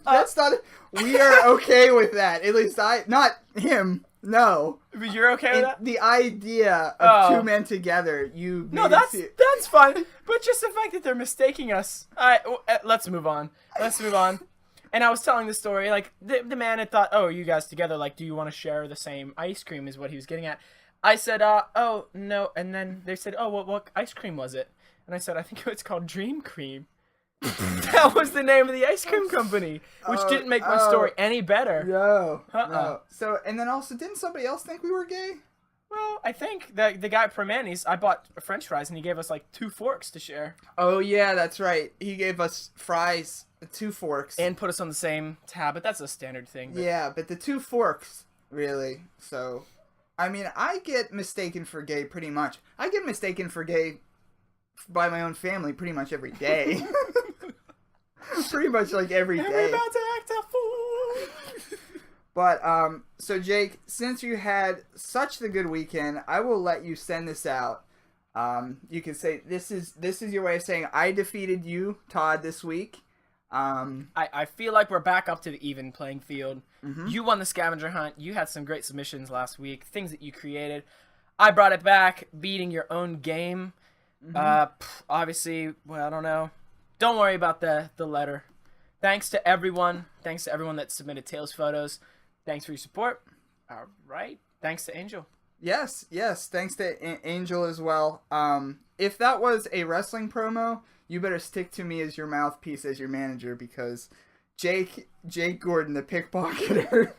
Speaker 2: That's not... We are okay with that. At least not him. No.
Speaker 4: But you're okay with that?
Speaker 2: The idea of two men together,
Speaker 4: No, that's fine. But just the fact that they're mistaking us. Let's move on. And I was telling the story, like, the man had thought, oh, are you guys together? Like, do you want to share the same ice cream is what he was getting at. I said, oh, no. And then they said, oh, what ice cream was it? And I said, I think it's called Dream Cream. That was the name of the ice cream company, which didn't make my story any better.
Speaker 2: No. So, and then also, didn't somebody else think we were gay?
Speaker 4: Well, I think the guy at Permanis, I bought French fries and he gave us like 2 forks to share
Speaker 2: Oh yeah, that's right. He gave us fries, 2 forks.
Speaker 4: and put us on the same tab. But that's a standard thing. But
Speaker 2: Yeah, but the 2 forks, really. So, I mean, I get mistaken for gay pretty much. I get mistaken for gay by my own family pretty much every day. Pretty much like every
Speaker 4: And
Speaker 2: day.
Speaker 4: we're about to act a fool.
Speaker 2: But, so Jake, since you had such the good weekend, I will let you send this out. You can say, this is your way of saying, I defeated you, Todd, this week.
Speaker 4: I feel like we're back up to the even playing field. You won the Scavenger Hunt. You had some great submissions last week, things that you created. I brought it back, beating your own game. Obviously, well, I don't know. Don't worry about the letter. Thanks to everyone. Thanks to everyone that submitted Tails photos. Thanks for your support. All right. Thanks to Angel.
Speaker 2: Yes. Thanks to Angel as well. If that was a wrestling promo, you better stick to me as your mouthpiece, as your manager, because Jake Gordon, the pickpocketer,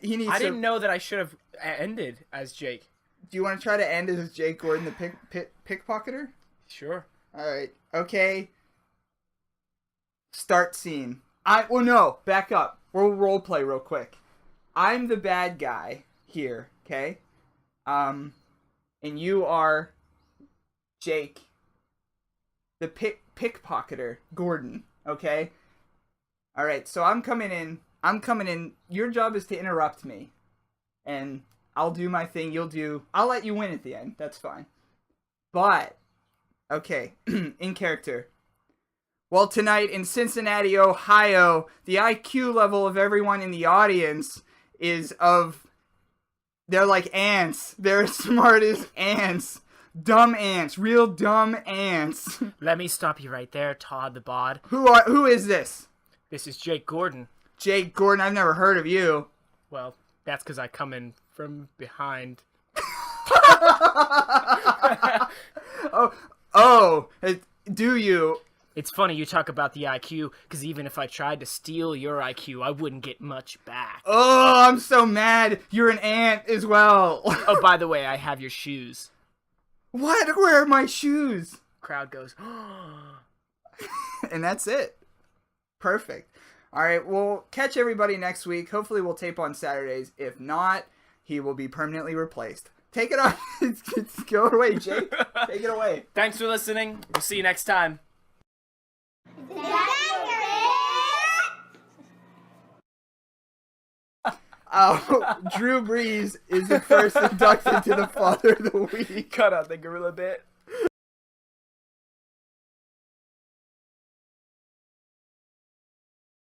Speaker 2: he needs.
Speaker 4: I didn't know that I should have ended as Jake.
Speaker 2: Do you want to try to end it as Jake Gordon, the pickpocketer?
Speaker 4: Sure.
Speaker 2: All right. Okay. Start scene. No, back up. We'll role play real quick. I'm the bad guy here, okay? And you are Jake, the pickpocketer, Gordon, okay? All right, so I'm coming in. Your job is to interrupt me. And I'll do my thing, I'll let you win at the end. That's fine. But, okay, in character. Well, tonight in Cincinnati, Ohio, the IQ level of everyone in the audience they're like ants. They're as smart as ants. Dumb ants. Real dumb ants.
Speaker 4: Let me stop you right there, Todd the Bod.
Speaker 2: Who is this?
Speaker 4: This is Jake Gordon.
Speaker 2: Jake Gordon, I've never heard of you.
Speaker 4: Well, that's because I come in from behind.
Speaker 2: Do you?
Speaker 4: It's funny you talk about the IQ, because even if I tried to steal your IQ, I wouldn't get much back.
Speaker 2: Oh, I'm so mad. You're an ant as well.
Speaker 4: Oh, by the way, I have your shoes.
Speaker 2: What? Where are my shoes?
Speaker 4: Crowd goes,
Speaker 2: And that's it. Perfect. All right, we'll catch everybody next week. Hopefully we'll tape on Saturdays. If not, he will be permanently replaced. Take it off. Go away, Jake. Take it away.
Speaker 4: Thanks for listening. We'll see you next time.
Speaker 2: Drew Brees is the first inducted to the Father of the Week.
Speaker 4: Cut out the gorilla bit.